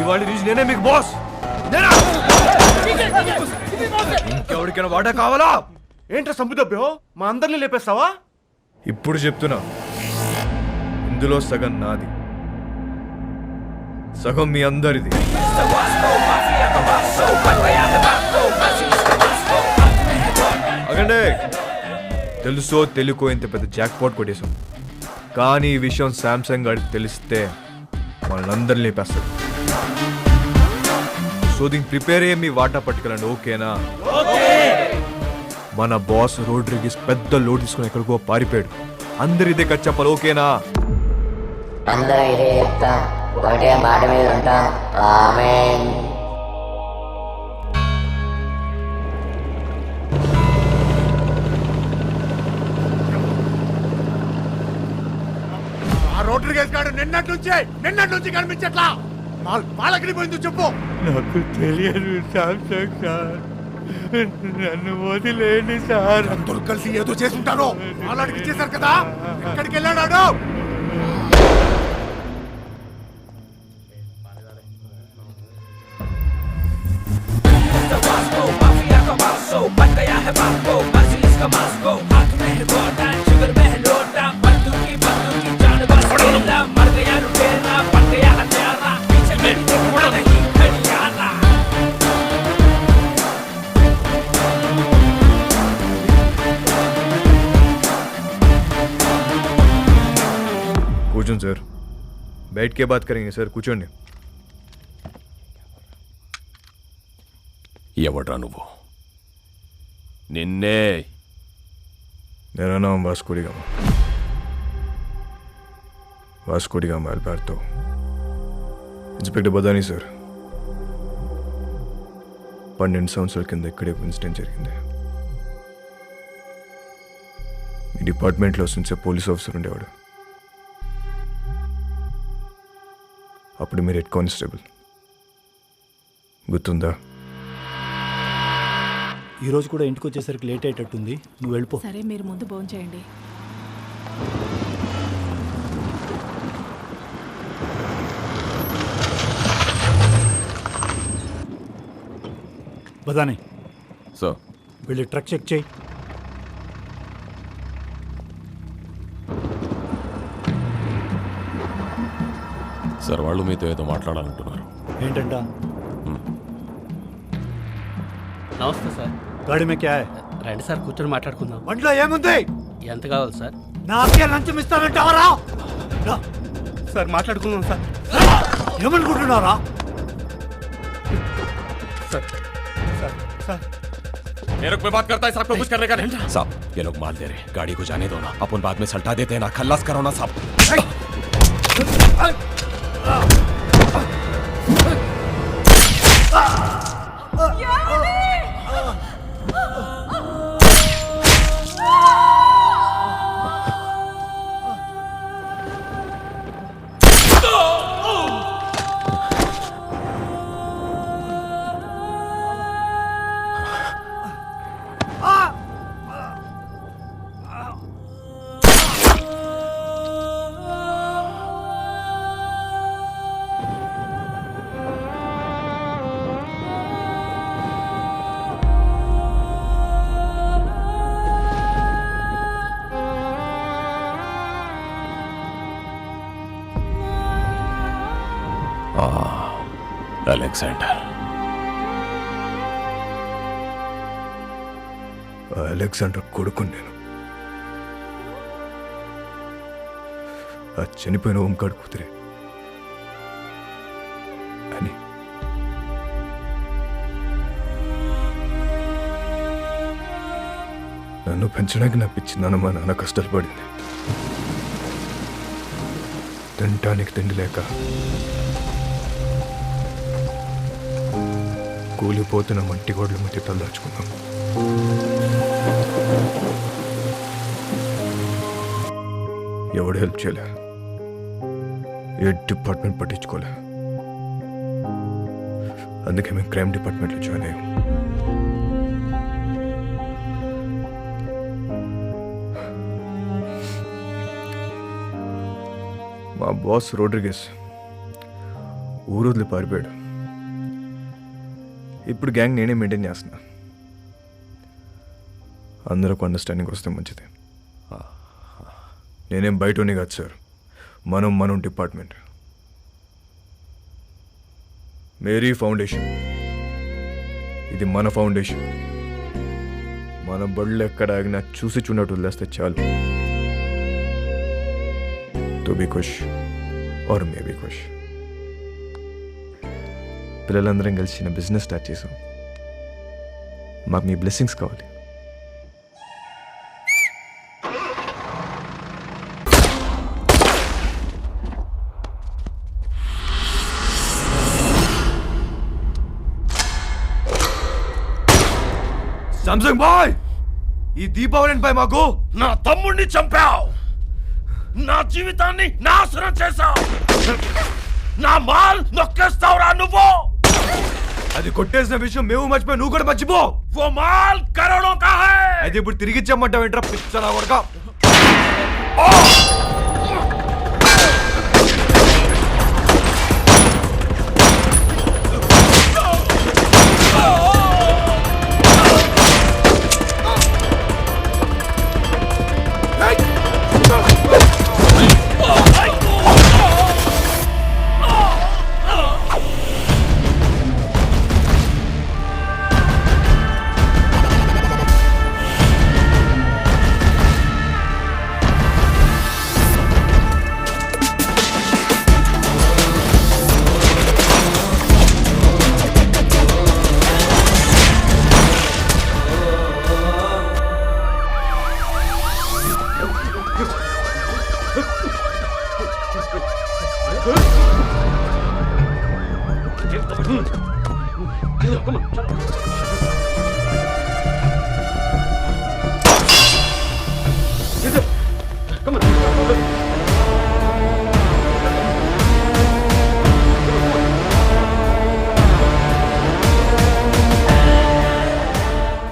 ఇవాళ నుంచి నేనే మీకు బాస్. ఇంకెవరికైనా వాటా కావాలా? ఏంట్రా సంబుదబ్బో, మా అందరినీ లేపేస్తావా? ఇప్పుడు చెప్తున్నా, ఇందులో సగం నాది, సగం మీ అందరిది. అగండి, తెలుసో తెలుకో ఇంత పెద్ద జాక్ పాట్ కొట్టేశాం. కానీ ఈ విషయం శాంసంగ్ గారికి తెలిస్తే వాళ్ళందరినీ లేపేస్తాడు. సో దీనికి ప్రిపేర్ అయ్యే మీ వాటా పట్టుకెళ్ళండి, ఓకేనా? మన బాస్ రోడ్రిగీస్ పెద్ద లోడ్ తీసుకుని ఎక్కడికో పారిపోయాడు. అందరు ఇదే కట్ చెప్పాలి, ఓకేనా? అందరూ ఇదే చెప్తాం, ఒకటే మాట మీద ఉంటాం. ఆమేన్. ఆ రోడ్రిగేస్ గాడు నిన్నటి నుంచి కనిపించట్లా. వాళ్ళకి పోయిందో చెప్పు. నాకు తెలియదు శాంసంగ్ సార్, నన్ను వదిలేండి సార్. అందరూ కలిసి ఏదో చేసి ఉంటారు. వాళ్ళకి ఇచ్చేశారు కదా, ఎక్కడికి వెళ్ళాడు? కూర్చోండి సార్, बैठ के बात करेंगे సార్. కూర్చోండి. ఎవడ్రా నువ్వు? నిన్నే. मेरा नाम Vasco D gamma. Vasco D gamma Alberto. Inspector Badani sir. 12 సంవత్సరాల కింద ఇక్కడే ఇన్సిడెంట్ జరిగింది. మీ డిపార్ట్మెంట్లో నుంచే పోలీస్ ఆఫీసర్ ఉండేవాడు. అప్పుడు మీరు హెడ్ కానిస్టేబుల్, గుర్తుందా? ఈరోజు కూడా ఇంటికి వచ్చేసరికి లేట్ అయ్యేటట్టుంది, నువ్వు వెళ్ళిపో. సరే, మీరు ముందు భోజనం చేయండి. బదాని సార్, వెళ్ళి ట్రక్ చెక్ చేయి. సార్ వాళ్ళు మీతో ఏదో మాట్లాడాలంటున్నారు. ఏంటంట? నమస్తే సార్. గాడి మే క్యా హై? రండి సార్, కూర్చొని మాట్లాడుకుందాం. బండిలో ఏముంది? ఎంత కావాలి సార్? నాకే లంచం ఇస్తానంటావరా? సార్ మాట్లాడుకుందాం సార్. ఏమనుకుంటున్నారా? సార్ సార్ సార్ मेरे को बात करता है साहब को कुछ करने का नहीं। साहब ये लोग माल दे रहे, गाड़ी को जाने दो ना, अपन बाद में सल्टा देते हैं ना, खल्लास करो ना साहब। అలెగ్జాండర్. అలెగ్జాండర్ కొడుకు నేను. ఆ చనిపోయిన ఓంకాడు కూతురే అని. నన్ను పెంచడానికి నా పిచ్చి నాన్న మా నాన్న కష్టాలు పడింది. తినటానికి తిండి లేక కూలిపోతున్న మట్టి గోడల మధ్య తలదాచుకున్నాం. ఎవడు హెల్ప్ చేయలే, ఏ డిపార్ట్మెంట్ పట్టించుకోలే. అందుకే మేము క్రైమ్ డిపార్ట్మెంట్లో జాయిన్ అయ్యాం. మా బాస్ రోడ్రిగస్ ఊరు వదిలి పారిపోయాడు. ఇప్పుడు గ్యాంగ్ నేనే మెయింటైన్ చేస్తున్నా. అందరికి అండర్స్టాండింగ్ వస్తే మంచిది. నేనేం బయటనే కాదు సార్, మనం డిపార్ట్మెంట్. మేరీ ఫౌండేషన్, ఇది మన ఫౌండేషన్. మన బళ్ళు ఎక్కడ ఆగినా చూసి చూడట్టు వదిలేస్తే చాలు. తో బీ ఖుష్ ఆర్ మే బీ ఖుష్. పిల్లలందరం కలిసి చిన్న బిజినెస్ స్టార్ట్ చేసాం. మాకు మీ బ్లెస్సింగ్స్ కావాలి. సామ్సంగ్ బాయ్, ఈ దీపావళిపై మాకు నా తమ్ముడిని చంపావు, నా జీవితాన్ని నాశనం చేశావు, నా మాల్ నొక్కేస్తావురా నువ్వు. అది కొట్టేసిన విషయం మేము మర్చిపోయి నువ్వు కూడా మర్చిపో. वो माल करोड़ों का है. అయితే ఇప్పుడు తిరిగి ఇచ్చామంటావు ఏంట్రా పిచ్చనా కొడకా?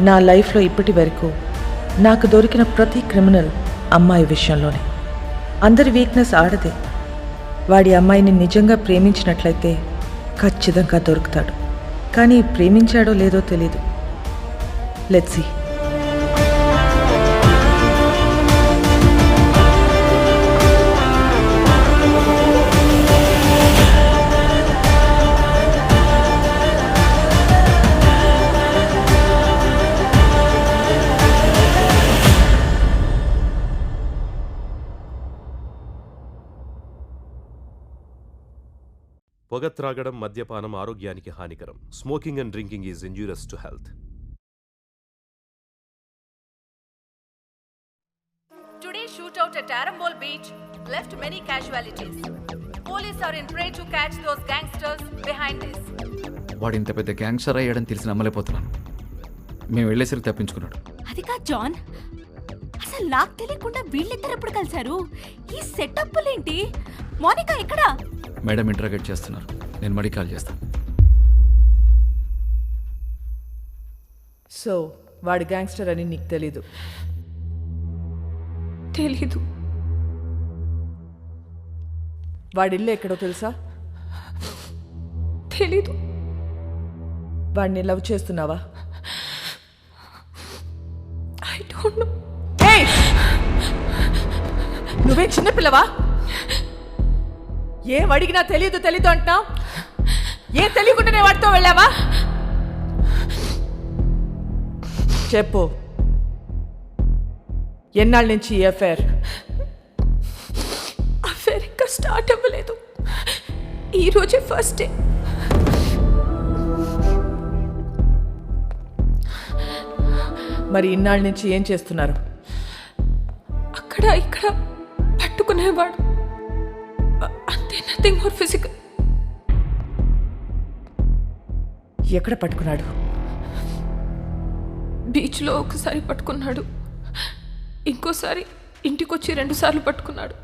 నా లైఫ్లో ఇప్పటి వరకు నాకు దొరికిన ప్రతి క్రిమినల్ అమ్మాయి విషయంలోనే. అందరి వీక్నెస్ ఆడదే. వాడి అమ్మాయిని నిజంగా ప్రేమించినట్లయితే ఖచ్చితంగా దొరుకుతాడు. కానీ ప్రేమించాడో లేదో తెలీదు. Let's see. పొగ త్రాగడం, మద్యపానం ఆరోగ్యానికి హానికరం. Smoking and drinking is injurious to health. Today's shootout at Arambol Beach left many casualties. police are in prey to catch those gangsters behind this. వాడు ఇంత పెద్ద గ్యాంగ్స్టర్ అయ్యాడని తెలిసి నమ్మలేకపోతున్నాను. మేము వెళ్ళేసరికి తప్పించుకున్నాడు. అది కాదు జాన్, అసలు నాకు తెలియకుండా వీళ్ళిద్దరు ఎప్పుడు కలిశారు? ఈ సెటప్లేంటి? మోనికా ఎక్కడా? మేడం ఇంటరాగేట్ చేస్తున్నారు. నేను మళ్ళీ కాల్ చేస్తాను. సో వాడి గ్యాంగ్స్టర్ అని నీకు తెలీదు? తెలీదు. వాడి ఇల్లు ఎక్కడో తెలుసా? తెలీదు. వాడిని లవ్ చేస్తున్నావా? I don't know. ఏయ్! నువ్వే చిన్నపిల్లవా? ఏం అడిగినా తెలీదు తెలీదు అంటున్నావు. ఏం తెలియకుండానే వాడితో వెళ్ళావా? చెప్పు, ఎన్నాళ్ళ నుంచి ఈ అఫైర్? అఫేర్ ఇంకా స్టార్ట్ అవ్వలేదు. ఈ రోజే ఫస్ట్ డే. మరి ఇన్నాళ్ళ నుంచి ఏం చేస్తున్నారు? అక్కడ ఇక్కడ పట్టుకునేవాడు అంతే, నథింగ్ మోర్ ఫిజికల్. ఎక్కడ పట్టుకున్నాడు? బీచ్లో ఒకసారి పట్టుకున్నాడు, ఇంకోసారి ఇంటికొచ్చి 2 సార్లు పట్టుకున్నాడు,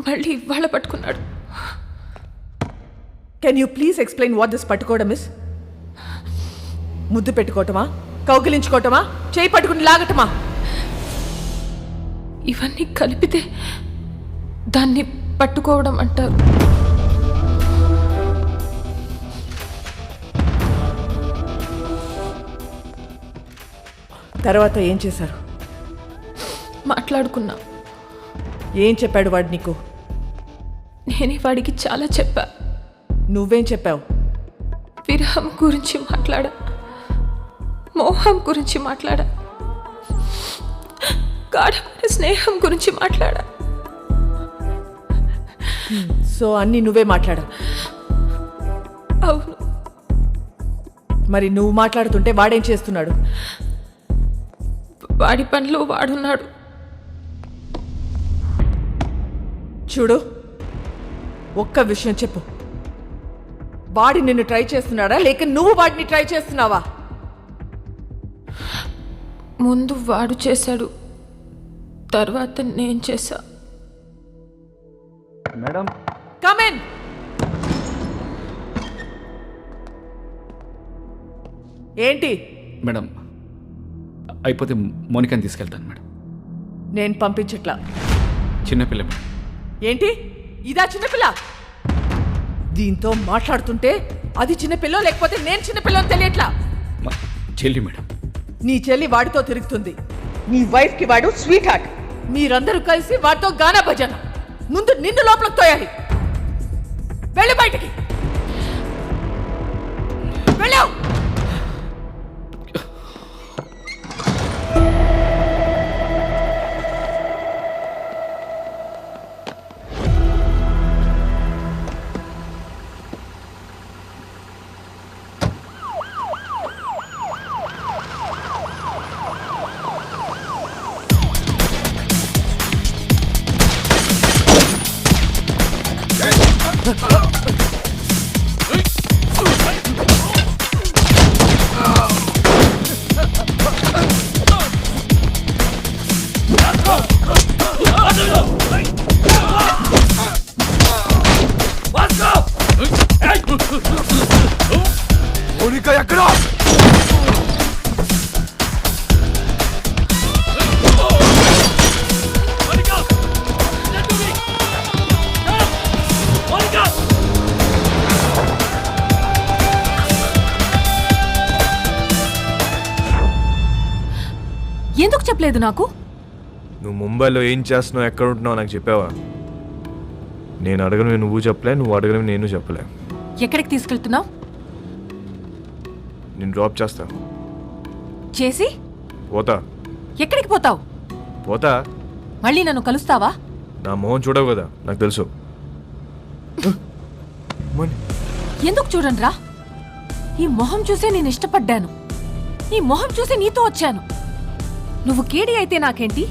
మళ్ళీ ఇవాళ పట్టుకున్నాడు. Can you please explain what this పట్టుకోవడం ఇస్? ముద్దు పెట్టుకోవటమా, కౌగిలించుకోవటమా, చేయి పట్టుకుని లాగటమా? ఇవన్నీ కలిపితే దాన్ని పట్టుకోవడం అంటారు. తర్వాత ఏం చేశారు? మాట్లాడుకున్నా. ఏం చెప్పాడు వాడు నీకు? నేనే వాడికి చాలా చెప్పా. నువ్వేం చెప్పావు? విరహం గురించి మాట్లాడా, మోహం గురించి మాట్లాడా, గాఢమైన స్నేహం గురించి మాట్లాడా. సో అన్నీ నువ్వే మాట్లాడావు? అవును. మరి నువ్వు మాట్లాడుతుంటే వాడేం చేస్తున్నాడు? వాడి పనిలో వాడున్నాడు. చూడు, ఒక్క విషయం చెప్పు, వాడి నిన్ను ట్రై చేస్తున్నాడా లేక నువ్వు వాడిని ట్రై చేస్తున్నావా? ముందు వాడు చేశాడు, తర్వాత నేను చేశా. Madam, come in. ఏంటి? మేడం అయిపోతే మోనికాని తీసుకెళ్తాను మేడం. నేను పంపించట్లా. చిన్నపిల్ల మేడం. ఏంటి ఇదా చిన్నపిల్ల? దీంతో మాట్లాడుతుంటే అది చిన్నపిల్ల లేకపోతే నేను చిన్నపిల్లని తెలియట్లా. మా చెల్లి మేడం. నీ చెల్లి వాడితో తిరుగుతుంది, నీ వైఫ్ కి వాడు స్వీట్ హార్ట్. మీరందరూ కలిసి వాడితో గానా భజన. ముందు నిన్ను లోపలికి తోయాలి. వెళ్ళి బయటికి వెళ్ళావు. మోనికా ఎక్కడా? ఎందుకు చెప్పలేదు నాకు? నువ్వు ముంబైలో ఏం చేస్తున్నావు, ఎక్కడ ఉంటున్నావు నాకు చెప్పావా? నేను అడగను నువ్వు చెప్పలే, నువ్వు అడగను నేను చెప్పలే. ఎక్కడికి తీసుకెళ్తున్నావు? నేను డ్రాప్ చేస్తా. చేసి పోతా. ఎక్కడికి పోతావు? పోతా. మళ్ళీ నన్ను కలుస్తావా? నా మొహం చూడవు కదా, నాకు తెలుసు. ఎందుకు చూడండిరా, ఈ మొహం చూసే నేను ఇష్టపడ్డాను, ఈ మొహం చూసి నీతో వచ్చాను. నువ్వు కేడి అయితే నాకేంటి,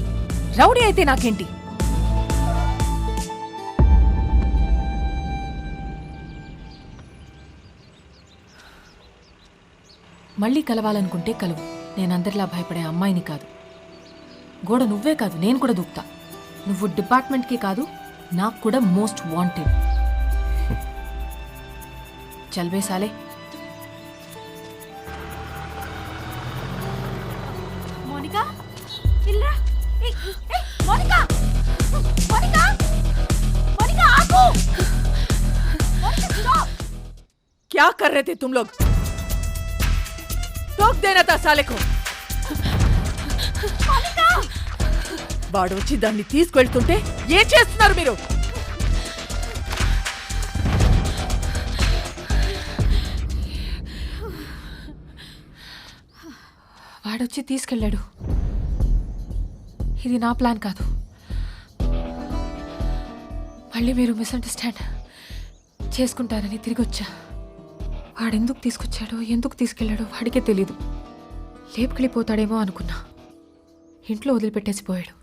రౌడీ అయితే నాకేంటి? మళ్ళీ కలవాలనుకుంటే కలువు. నేనందరిలా భయపడే అమ్మాయిని కాదు. గోడ నువ్వే కాదు, నేను కూడా దూకుతా. నువ్వు డిపార్ట్మెంట్కి కాదు, నాకు కూడా మోస్ట్ వాంటెడ్. చల్వే సాలే. మోనికా ఇల్రా. మోనికా మోనికా మోనికా ఆగు. మోనికా స్టాప్. क्या कर रहे थे तुम लोग? टोक देना था साले को. వాడు వచ్చి దాన్ని తీసుకెళ్తుంటే ఏం చేస్తున్నారు మీరు? వాడొచ్చి తీసుకెళ్ళాడు. ఇది నా ప్లాన్ కాదు. మళ్ళీ మీరు మిస్అండర్స్టాండ్ చేసుకుంటారని తిరిగి వచ్చా. వాడెందుకు తీసుకొచ్చాడో ఎందుకు తీసుకెళ్ళాడో వాడికే తెలీదు. లేపుకెళ్ళిపోతాడేమో అనుకున్నా. ఇంట్లో వదిలిపెట్టేసిపోయాడు.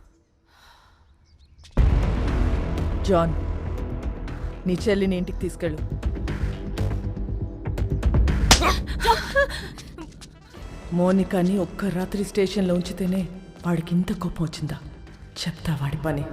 జాన్, నీ చెల్లిని ఇంటికి తీసుకెళ్ళు. మోనికాని ఒక్క రాత్రి స్టేషన్లో ఉంచితేనే వాడికి ఇంత కోపం వచ్చిందా? చెప్తా వాడి పని.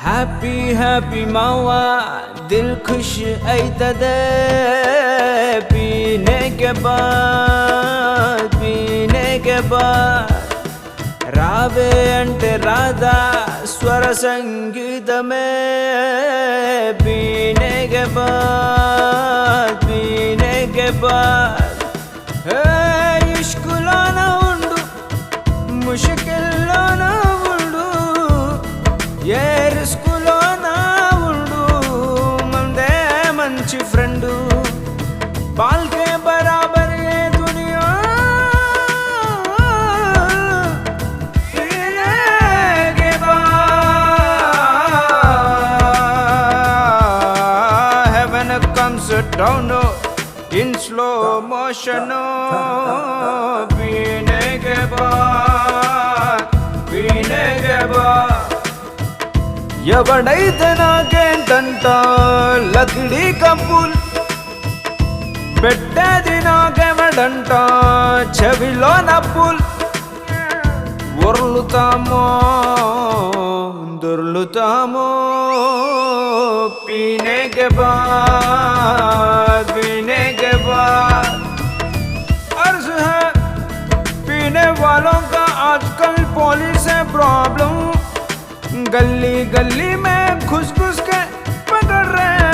हैप्पी हैप्पी मावा दिल खुश ऐतदे पीने के बाद रावे अंटे राधा स्वर संगीत में पीने के बाद इश्कुलो ना उंडु मुश्किलो ना उंडु ये रिस्कुलो ना उंडु मंदे मंची फ्रेंडु बाल के बराबर ये दुनिया के बाद heaven comes down in slow motion पीने के बाद ఎవడైతే నాకేంటంట లకిడీ కప్పుల్ పెట్టేది నాకెవడంట చెవిలో నప్పుల్ ఉర్లుతామో దొర్లుతామో పీనే के बाद अर्ज है पीने वालों का आजकल पुलिस है प्रॉब्लम गली गली में घुस घुस के पकड़ रहे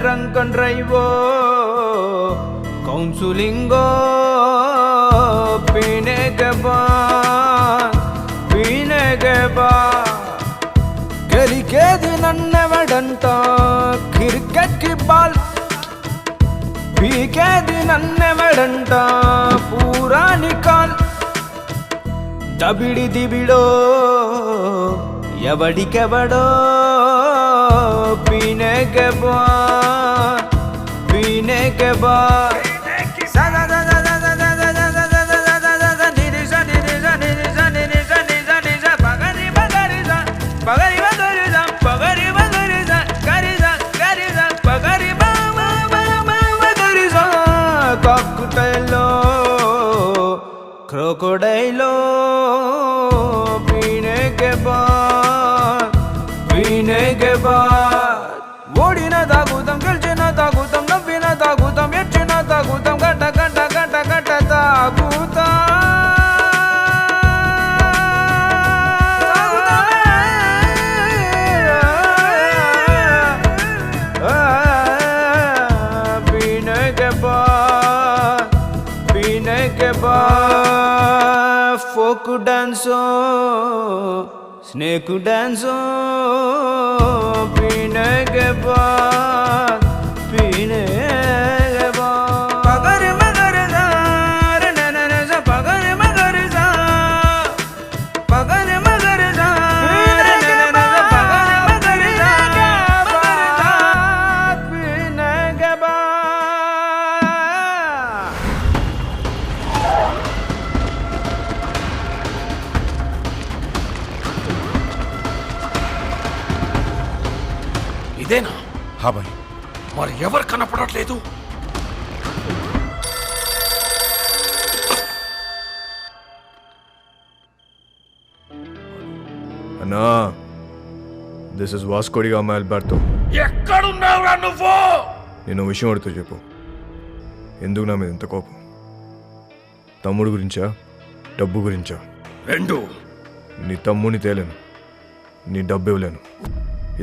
ड्रंकन ड्राइवर काउंसलिंग पीने के बाद గెలికేది నన్నెవడంట క్రికెట్ కి బాల్ పీకేది నన్నెవడంట పూరా నికాల్ దబిడి దిబిడో ఎవడికెవడో పీనే కే బాద్ क्रोकोडाइलो पीने के बाद ओडिना तागुताम गेलिचिना तागुताम नव्विना तागुताम एड्चिना तागुताम गट गट गट गट तागुताम पीने के बाद फोक डांसो स्नेक डांसो पीने के बाद पगर मगर रे नन पगर मगर पगर मगर रे ఇదేనా? హా భాయ్. మరి ఎవరు కనపడట్లేదు? అన్నా, దిస్ ఇస్ వాస్కోడిగామా అల్బర్టో. ఎక్కడున్నావురా నువ్వు? నేను విషయం అడుగుతూ చెప్పు. ఎందుకు నా మీద ఇంత కోపం? తమ్ముడు గురించా, డబ్బు గురించా? రెండు. నీ తమ్ముని తేలేను, నీ డబ్బు ఇవ్వలేను.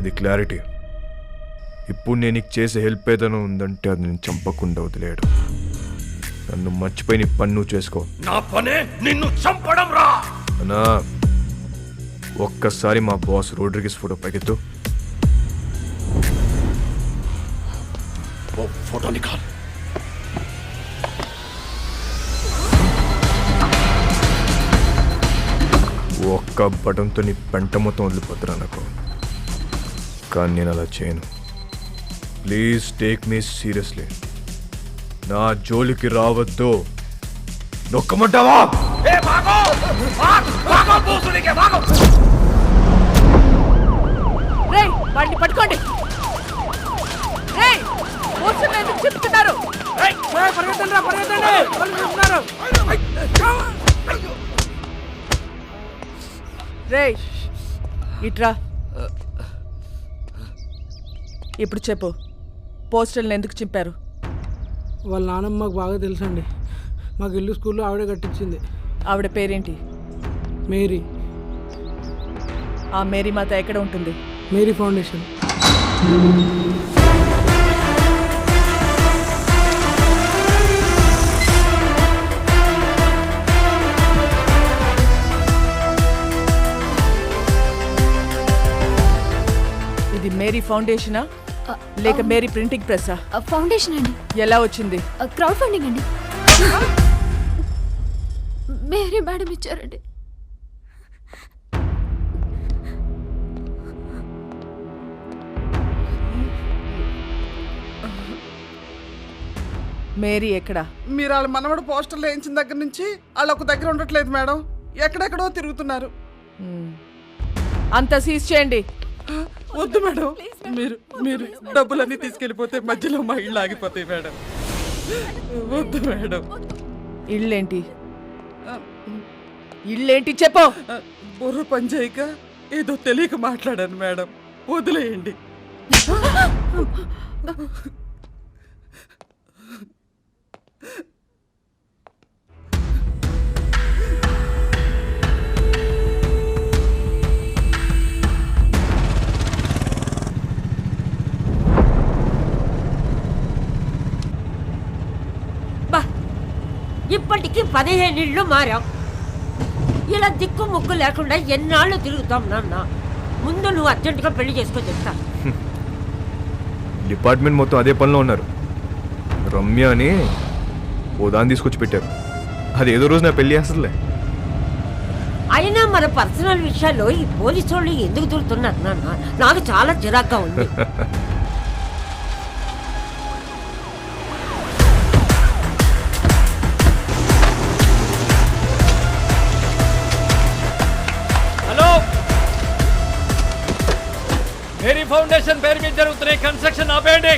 ఇది క్లారిటీ. ఇప్పుడు నేను నీకు చేసే హెల్ప్ ఏదైనా ఉందంటే అది నేను చంపకుండా వదిలేయడు. నన్ను మర్చిపోయి నీ పని నువ్వు చేసుకో. నా పనే నిన్ను చంపడం రా. అన్నా, ఒక్కసారి మా బాస్ రోడ్రిగిస్ ఫోటో పైకెత్తు. वो फोटो निकाल. ఒక్క బటన్తో నీ పెంట మొత్తం వదిలిపోతురా నాకు. కానీ నేను అలా చేయను. Please take me seriously. నా జోలికి రావద్దు. నొక్కమంటావా? వాడిని పట్టుకోండి. ఎందుకు చెప్తున్నారు? రేయ్, ఇట్రా. ఇప్పుడు చెప్పు, పోస్టర్లను ఎందుకు చింపారు? వాళ్ళ నాన్నమ్మ మాకు బాగా తెలుసండి. మాకు ఇల్లు స్కూల్లో ఆవిడే కట్టించింది. ఆవిడ పేరేంటి? మేరీ. ఆ మేరీ మాత ఎక్కడ ఉంటుంది? Mary foundation. ఇది మేరీ ఫౌండేషనా లేక మేరీ ప్రింటింగ్ ప్రెస్సా? ఫౌండేషన్ అండి. ఎలా వచ్చింది? క్రౌడ్ ఫండింగ్ అండి. మేరీ మేడం ఇచ్చారండి. మేరీ ఎక్కడా? మీరు వాళ్ళ మనవడు పోస్టర్లు వేయించిన దగ్గర నుంచి వాళ్ళు ఒక దగ్గర ఉండట్లేదు మేడం. ఎక్కడెక్కడో తిరుగుతున్నారు. అంతా సీజ్ చేయండి. వద్దు మేడం, మీరు మీరు డబ్బులన్నీ తీసుకెళ్ళిపోతే మధ్యలో మా ఇళ్ళు ఆగిపోతాయి మేడం. వద్దు మేడం. ఇళ్ళేంటి? ఇళ్ళేంటి చెప్పు. బుర్ర పని చేయక ఏదో తెలియక మాట్లాడాను మేడం, వదిలేయండి. ఇప్పటికీ 15 ఇళ్ళు మారాం. ఇలా దిక్కు ముక్కు లేకుండా ఎన్నాళ్ళు తిరుగుతాం నాన్న. ముందు నువ్వు అర్జెంటుగా పెళ్లి చేసుకొని చెప్తా. డిపార్ట్మెంట్ మొత్తం అదే పనిలో ఉన్నారు. రమ్య అని ఓ దాన్ని తీసుకొచ్చి పెట్టారు. అది ఏదో రోజు నా పెళ్లి చేస్తుందిలే. అయినా మన పర్సనల్ విషయాల్లో ఈ పోలీసు వాళ్ళు ఎందుకు దూరుతున్నారు నాన్న? నాకు చాలా చిరాగ్గా ఉంది. మేరీ ఫౌండేషన్ పేరు మీద జరుగుతున్న కన్స్ట్రక్షన్ ఆపేయండి.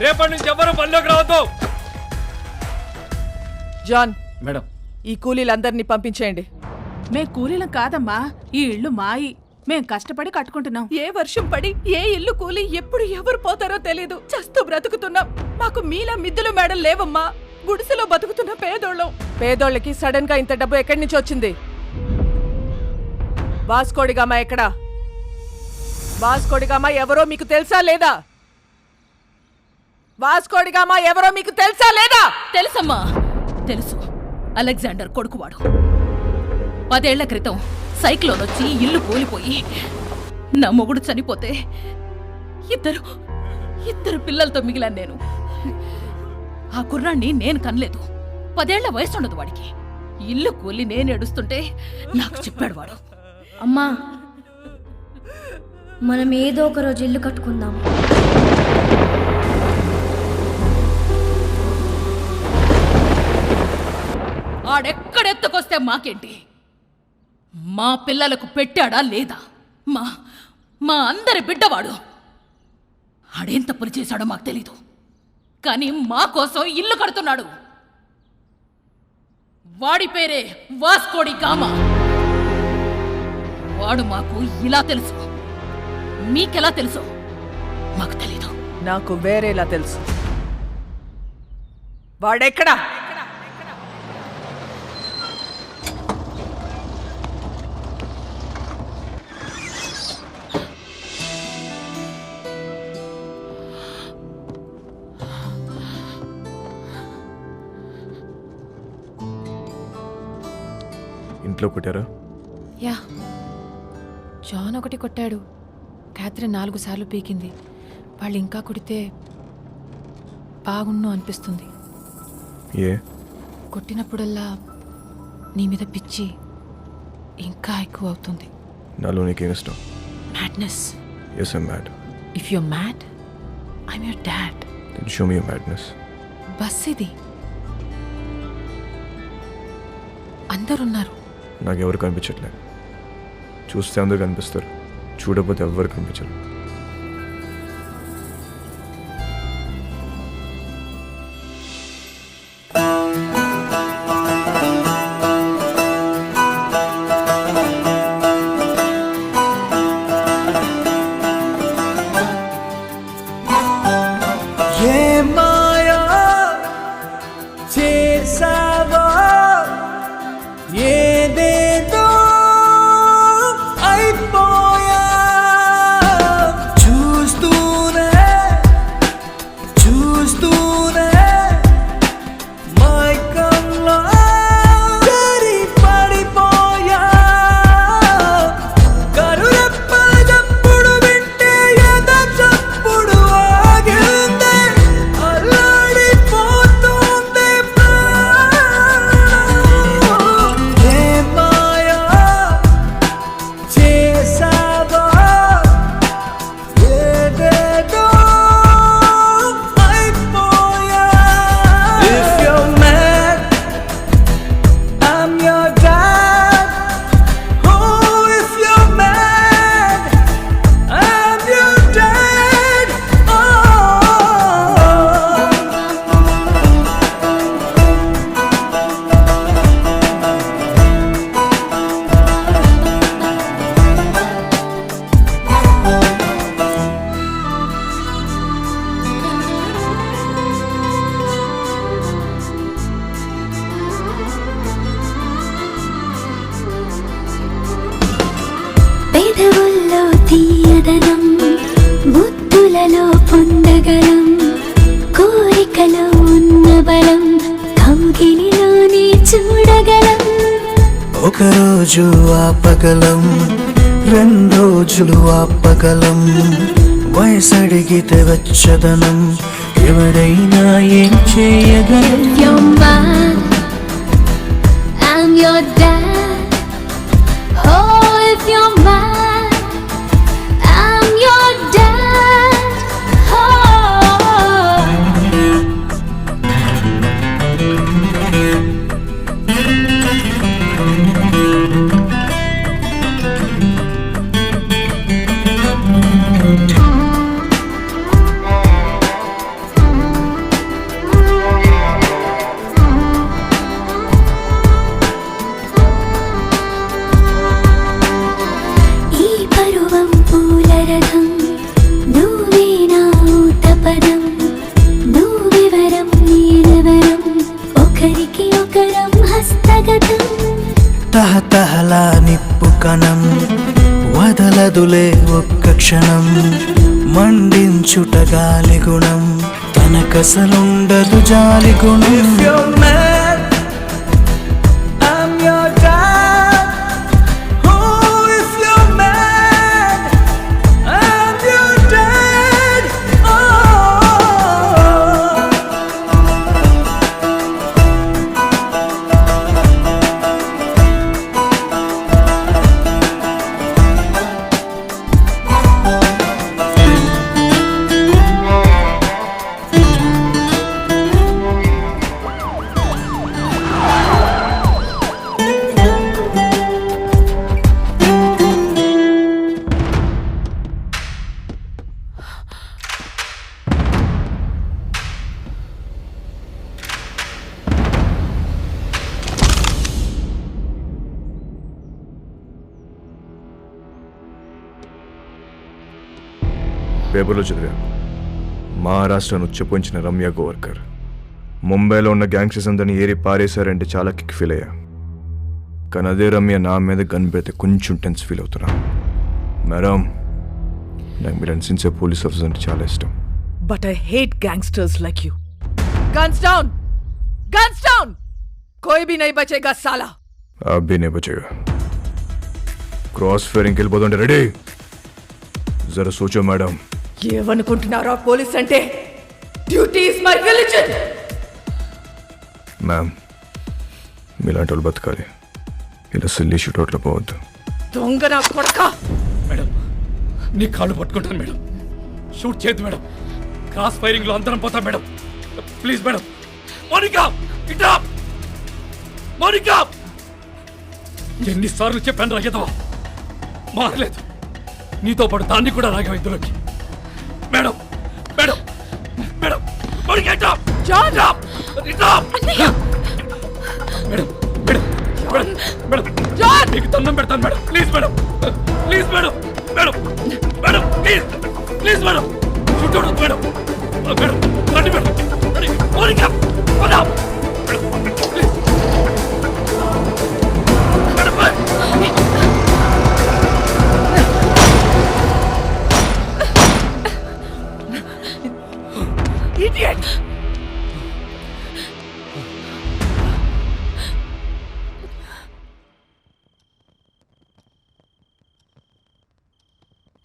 రేపటి నుంచి ఎవరు పనిలోకి రావద్దు. జాన్ మేడం, ఈ కూలీలందరినీ పంపించేయండి. మే కూలీలం కాదమ్మా, ఈ ఇల్లు మాయి. మేం కష్టపడి కట్టుకుంటున్నాం. ఏ వర్షం పడి ఏ ఇల్లు కూలి ఎప్పుడు ఎవరు పోతారో తెలీదు. చస్తూ బ్రతుకుతున్నాం. మాకు మీలా మిద్దులు మేడలు లేవమ్మా. గుడిసెలో బతుకుతున్న పేదోళ్ళం. పేదోళ్ళకి సడన్ గా ఇంత డబ్బు ఎక్కడి నుంచి వచ్చింది? వాస్కోడిగామా ఎక్కడా? వాస్కోడిగామా ఎవరో మీకు తెలుసా లేదా? వాస్కోడిగామా ఎవరో మీకు తెలుసా లేదా? తెలుసమ్మా, తెలుసు. అలెగ్జాండర్ కొడుకువాడు. 10 ఏళ్ల క్రితం సైక్లోన్ వచ్చి ఇల్లు కూలిపోయి నా మొగుడు చనిపోతే ఇద్దరు పిల్లలతో మిగిలాను నేను. ఆ కుర్రాన్ని నేను కనలేదు. 10 ఏళ్ల వయసు ఉండదు వాడికి. ఇల్లు కూలి నేను ఏడుస్తుంటే నాకు చెప్పాడు వాడు, అమ్మా మనం ఏదో ఒక రోజు ఇల్లు కట్టుకుందాం. ఆడెక్కడెత్తుకొస్తే మాకేంటి? మా పిల్లలకు పెట్టాడా లేదా? మా అందరి బిడ్డవాడు. ఆడేం తప్పులు చేశాడో మాకు తెలీదు, కానీ మా కోసం ఇల్లు కడుతున్నాడు. వాడి పేరే వాస్కోడి గామా. వాడు మాకు ఇలా తెలుసు, మీకెలా తెలుసు మాకు తెలీదు. నాకు వేరేలా తెలుసు. వాడెక్కడా? ఇంట్లో కొట్టారా? యా, జాన్ ఒకటి కొట్టాడు, క్యాథరిన్ 4 సార్లు పీకింది. వాళ్ళు ఇంకా కొడితే బాగుండు అనిపిస్తుంది. ఏ? కొట్టినప్పుడల్లా నీ మీద పిచ్చి ఇంకా ఎక్కువ అవుతుంది. నాలో నీకేం ఇష్టం? Madness. Yes, I'm mad. If you're mad, I'm your dad. Then show me your madness. బస్ ఇది, అందరున్నారు. నాకెవరు కనిపించట్లేదు. చూస్తే అందరు కనిపిస్తారు, చూడకపోతే ఎవ్వరు కనిపించరు. ఏ మాయా చేసావా, ఏదేదో అయిపోయా. చూస్తూనే చూస్తూనే మైకంలో జారి పడిపోయా. కరురెప్పల చప్పుడు వింటే ఎద చప్పుడు ఆగిందే, అల్లాడిపోతుంది ప్రాణం. ఏ మాయా చేసావా, ఏదేదో అయిపోయా. If you're mad, I'm your dad. Oh, if you're mad, I'm your dad. Oh. పెదవుల్లో తీయదనం, ముద్దులలో పొందగలం, కోరికలో ఉన్న బలం కౌగిలిలోనే చూడగలం. ఒకరోజు ఆపగలం, 2 రోజులు ఆపగలం. వయసడిగితే వెచ్చదనం, ఎవరైనా ఏం చేయగలం. You're mine, I'm your dad. Oh, if you're mine, I'm your dad. Oh. ఈ పరువం పూల రథం, నువ్వే నా ఊతపదం, నువ్వెవరం నేనెవరం, ఒకరికి ఒకరం హస్తగతం. తహతహలా నిప్పు కణం, వదలదులే ఒక్క క్షణం. మండించుట గాలి గుణం, తనకసలుండదు జాలి గుణం. If you're mad, I'm your dad. Oh, if you're mad, I'm your dad. Oh. పేపర్లో చదివా. మహారాష్ట్రను ఉచ్చపోయించిన రమ్య గోవర్కర్ ముంబైలో ఉన్న గ్యాంగ్స్టర్స్ అందరినీ ఏరి పారేశారంటే చాలా కిక్ ఫీల్ అయ్యా. కానీ అదే రమ్య నా మీద గన్ పెడితే కొంచెం టెన్స్ ఫీల్ అవుతున్నా. మేడం, నాకు మీరు అనిసించే పోలీస్ ఆఫీసర్ అంటే చాలా ఇష్టం. But I hate gangsters like you. Guns down! Guns down! कोई भी नहीं बचेगा साला. आप भी नहीं बचेगा. क्रॉस फायरिंग के लिए बोलते रेडी. जरा सोचो मैडम. ఏమనుకుంటున్నారా పోలీస్ అంటే? Duty is my religion. Ma'am, మీలాంటి వాళ్ళు బతకాలి, ఇలా సిల్లీ షూట్అవుట్లో పోవద్దు. దొంగ నా కొడక. మేడం, నీ కాళ్ళు పట్టుకుంటాను మేడం. షూట్ చేయొద్దు మేడం. క్రాస్ ఫైరింగ్ లో అందరం పోతాం మేడం. Please madam. మోనికా, ఇట్రా. మోనికా, ఎన్నిసార్లు చెప్పాను రాగేదవా, మారలేదు. నీతో పాటు దాన్ని కూడా రాగా ఇందులోకి. మేడం, మేడం, మేడం, మోనికా ఇట్రా. ఇట్రా. ఇట్రా. మేడం, మేడం, మేడం, మేడం, మీకు దండం పెడతాను madam. Please madam, please madam, madam, madam, please, please madam. Shoot out madam. Madam, రండి మేడం. రండి. మోనికా, పదా. Madam, please. Madam, bye. Idiot!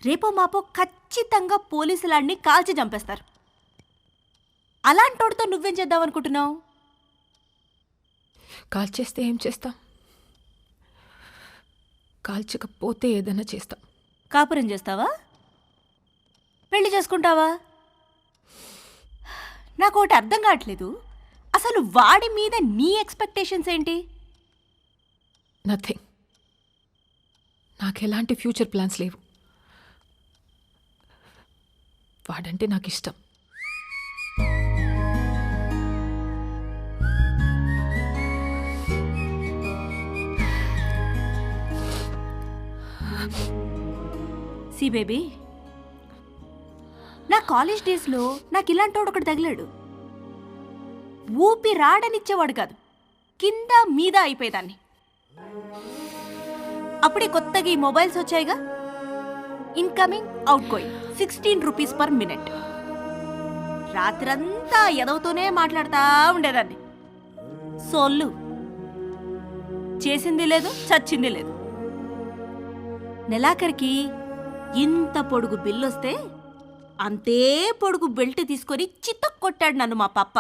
రేపో మాపో ఖచ్చితంగా పోలీసులాడిని కాల్చి చంపేస్తారు. అలాంటోడితో నువ్వేం చేద్దాం అనుకుంటున్నావు? కాల్చేస్తే ఏం చేస్తాం? కాల్చకపోతే ఏదైనా చేస్తాం. కాపురం చేస్తావా? పెళ్లి చేసుకుంటావా? నాకు ఒకటి అర్థం కావట్లేదు. అసలు వాడి మీద నీ ఎక్స్పెక్టేషన్స్ ఏంటి? నథింగ్. నాకు ఎలాంటి ఫ్యూచర్ ప్లాన్స్ లేవు. వాడంటే నాకు ఇష్టం. సి బేబీ, నా కాలేజ్ డేస్లో నాకు ఇలాంటోడు ఒకటి తగిలాడు. ఊపి రాడనిచ్చేవాడు కాదు, కింద మీద అయిపోయేదాన్ని. అప్పుడే కొత్తగా ఈ మొబైల్స్ వచ్చాయిగా, incoming outgoing 16 rupees per minute. రాత్రంతా ఎదవుతూనే మాట్లాడుతూ ఉండేదాన్ని. సోళ్ళు చేసింది లేదు, చచ్చింది లేదు. నెలాఖరికి ఇంత పొడుగు బిల్లు వస్తే అంతే పొడుగు బెల్ట్ తీసుకొని చిత్తకు కొట్టాడు నన్ను మా పప్ప.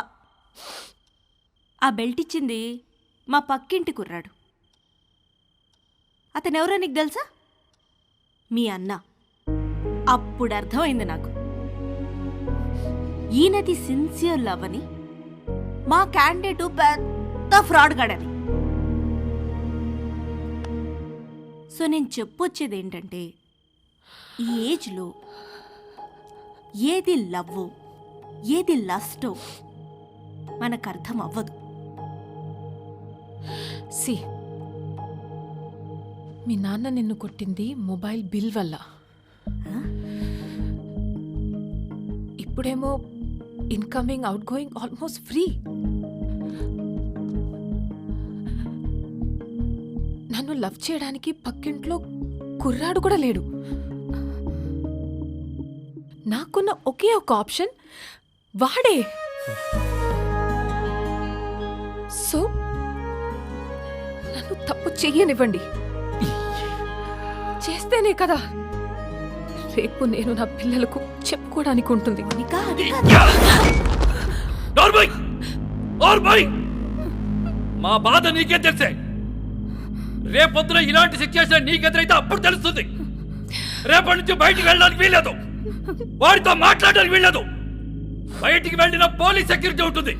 ఆ బెల్ట్ ఇచ్చింది మా పక్కింటి కుర్రాడు. అతనెవరో నీకు తెలుసా? మీ అన్న. అప్పుడు అర్థమైంది నాకు, ఈయనది సిన్సియర్ లవ్ అని, మా క్యాండిడేటు పెద్ద ఫ్రాడ్ గాడని. సో నేను చెప్పొచ్చేది ఏంటంటే, ఈ ఏజ్లో ఏది లవ్వో ఏది లస్టో మనకు అర్థం అవ్వదు. సి, మీ నాన్న నిన్ను కొట్టింది మొబైల్ బిల్ వల్ల. ఇప్పుడేమో incoming out going almost free. నన్ను లవ్ చేయడానికి పక్కింట్లో కుర్రాడు కూడా లేడు. నాకున్న ఒకే ఒక ఆప్షన్ వాడే. సో నన్ను తప్పు చెయ్యనివ్వండి. చేస్తేనే కదా రేపు నేను నా పిల్లలకు చెప్పుకోవడానికి ఉంటుంది. మా బాధ నీకే తెలిసే. రేపొద్దున ఇలాంటి సిచ్యువేషన్ నీకెదురైతే అప్పుడు తెలుస్తుంది. రేపటి నుంచి బయటికి వెళ్ళడానికి వీల్లేదు, వాడితో మాట్లాడడానికి వీల్లేదు. బయటికి వెళ్ళిన పోలీస్ సెక్యూరిటీ ఉంటుంది.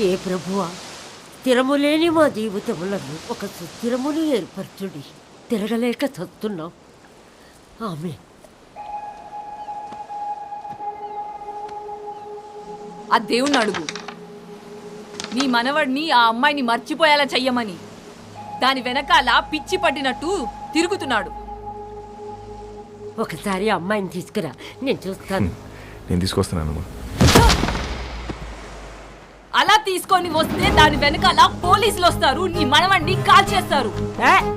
ఏ ప్రభువా, స్థిరము లేని మా జీవితములను ఒక సుస్థిరమును ఏర్పరచుడి. తిరగలేక చస్తున్నాం. ఆమె ఆ దేవుణ్ణి అడుగు, నీ మనవడిని ఆ అమ్మాయిని మర్చిపోయేలా చెయ్యమని. దాని వెనకాల పిచ్చి పట్టినట్టు తిరుగుతున్నాడు. ఒకసారి అమ్మాయిని తీసుకురా, నేను చూస్తాను. నేను తీసుకొస్తున్నాను. అలా తీసుకొని వస్తే దాని వెనకాల పోలీసులు వస్తారు, నీ మనవణ్ణి కాల్ చేస్తారు.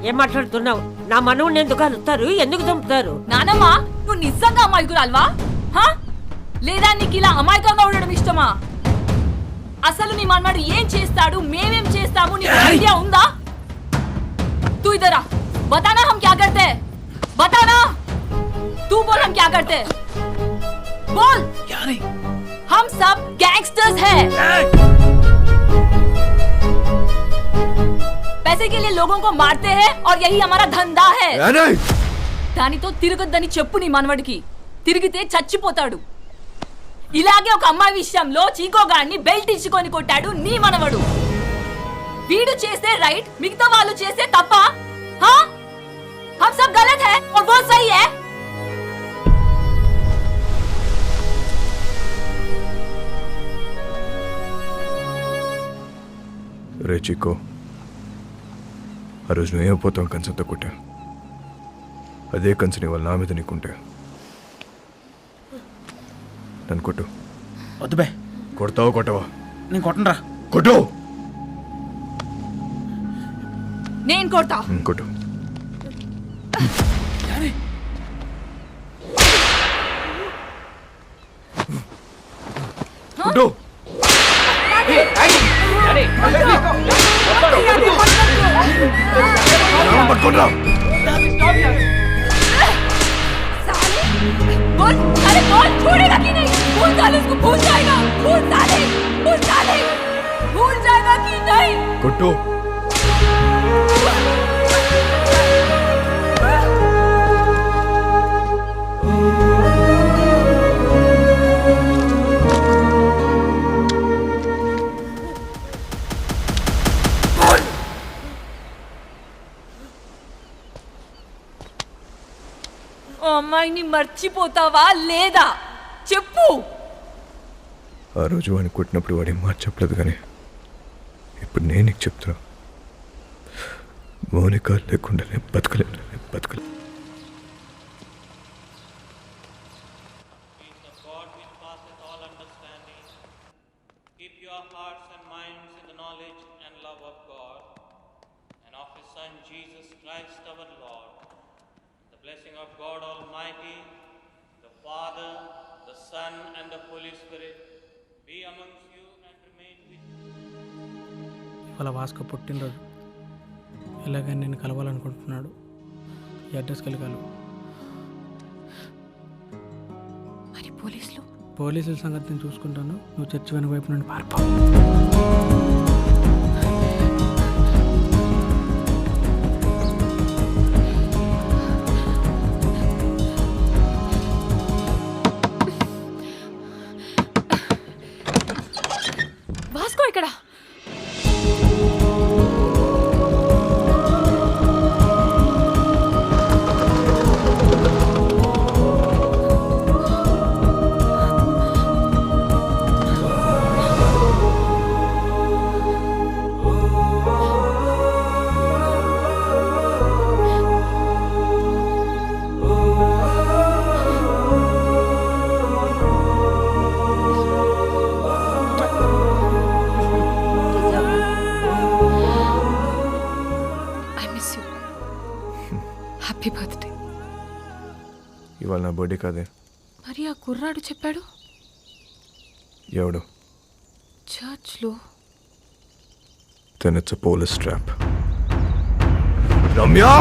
ఏం మాట్లాడుతున్నావు? నా మనవుని ఎందుకు కలుస్తారు? ఎందుకు చంపుతారు? నానమ్మ, నువ్వు నిజంగా అమాయకురాల్వా? లేదా నీకు ఇలా అమాయకంగా ఉండడం ఇష్టమా? అసలు నీ మనవాడు ఏం చేస్తాడు, మేమేం చేస్తాము, నీకు ఐడియా ఉందా? तू इधर आ, बताना हम क्या करते हैं, बताना. तू बोल हम क्या करते हैं, बोल. क्या नहीं? हम सब गैंगस्टर्स हैं. पैसे के लिए लोगों को मारते हैं और यही हमारा धंधा है. దానితో తిరగొద్దని చెప్పు నీ మనవడికి. తిరిగితే చచ్చిపోతాడు. ఇలాగే ఒక అమ్మాయి విషయంలో చీకోగాన్ని బెల్ట్ ఇచ్చుకొని కొట్టాడు నీ మనవడు. వీడు చేస్తే రైట్, మిగతా వాళ్ళు చేస్తే తప్ప? हम सब गलत है और वो सही है. రే చిక్కో, ఆ రోజు నువ్వేమైపోతాం కంచంతో కొట్టా. అదే కంచని వాళ్ళ నా మీద నీకుంటే నన్ను కొట్టు. వద్దు బే. కొడతావా కొట్టవా? నేను కొట్టనరా. కొట్టు. నేను కొడతా. కొట్టు. కొట్టు. పట్టుకోండి. बोल, अरे बोल, छोड़ेगा कि नहीं? भूल साले उसको, भूल जाएगा. भूल साले, भूल साले, भूल जाएगा कि नहीं? కొట్టు. అమ్మాయిని మర్చిపోతావా లేదా చెప్పు. ఆ రోజు వాడిని కొట్టినప్పుడు వాడి మాట చెప్పలేదు, కానీ ఇప్పుడు నేను నీకు చెప్తున్నా. మౌనిక లేకుండా నేను బతకలేను. Keep your hearts and minds in the knowledge and love of God and of His Son Jesus Christ our Lord. The blessing of God Almighty, the Father, the Son and the Holy Spirit be amongst you and remain with you. ఇవాళ వాస్కో పుట్టినరోజు. ఎలాగైనా నేను కలవాలనుకుంటున్నాడు. ఈ అడ్రస్కి వెళ్ళి కలవు. మరి పోలీసులు? పోలీసుల సంగతి నేను చూసుకుంటాను. నువ్వు చర్చి వెనుక వైపు నుండి పారిపో. వాస్కో ఇక్కడ. Happy birthday. ఇవాళ నా బర్త్డే కాదే. మరి ఆ కుర్రాడు చెప్పాడు. ఎవడు? చర్చ్లో. Then it's a police trap. Ramya!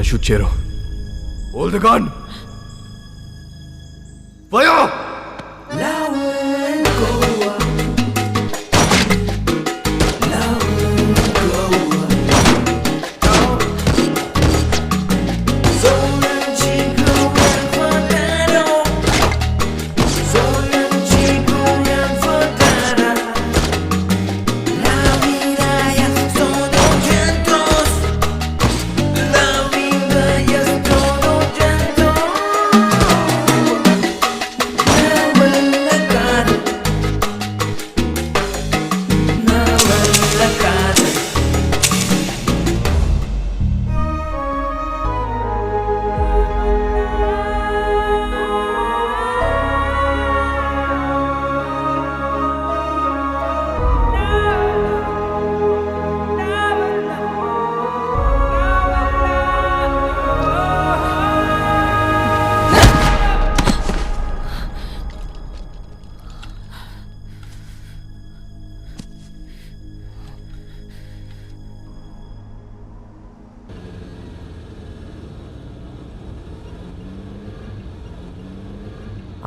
Shoot చేయరు. Hold the gun. ఫైర్.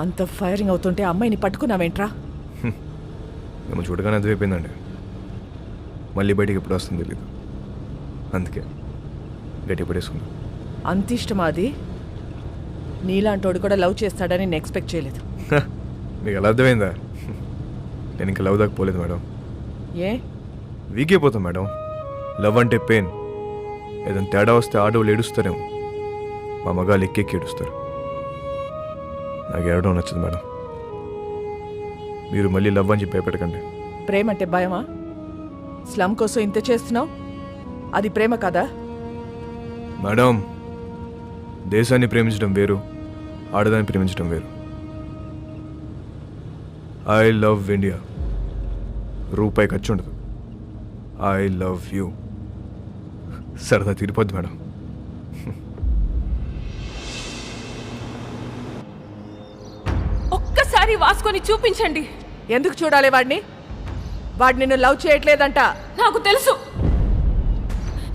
అంత ఫైరింగ్ అవుతుంటే అమ్మాయిని పట్టుకున్నావేంట్రా? మేము చూడగానే అర్థమైపోయిందండి. మళ్ళీ బయటికి ఎప్పుడు వస్తుంది తెలీదు, అందుకే గట్టి పడేసుకున్నాం. అంత ఇష్టమా అది? నీలాంటోడు కూడా లవ్ చేస్తాడని నేను ఎక్స్పెక్ట్ చేయలేదు. మీకు ఎలా అర్థమైందా? నేను ఇంకా లవ్ దాకా పోలేదు మేడం. ఏ వీక్ అయిపోతాం మేడం. లవ్ అంటే పెయిన్. ఏదైనా తేడా వస్తే ఆడవాళ్ళు ఏడుస్తారేమో, మా మగాళ్ళు ఎక్కెక్కి ఏడుస్తారు. నాకు ఏడవడం నచ్చదు మేడం. మీరు మళ్ళీ లవ్ అని చెప్పి భయపెట్టకండి. ప్రేమ అంటే భయమా? స్లమ్ కోసం ఇంత చేస్తున్నావు, అది ప్రేమ కదా? మేడం, దేశాన్ని ప్రేమించడం వేరు, ఆడదాన్ని ప్రేమించడం వేరు. I love India. రూపాయి ఖర్చు ఉండదు. I love you. సరదా తీరిపోద్ది మేడం. ఒక్కసారి వాసుకొని చూపించండి. ఎందుకు చూడాలి వాడిని? వాడు నిన్ను లవ్ చేయట్లేదంట. నాకు తెలుసు,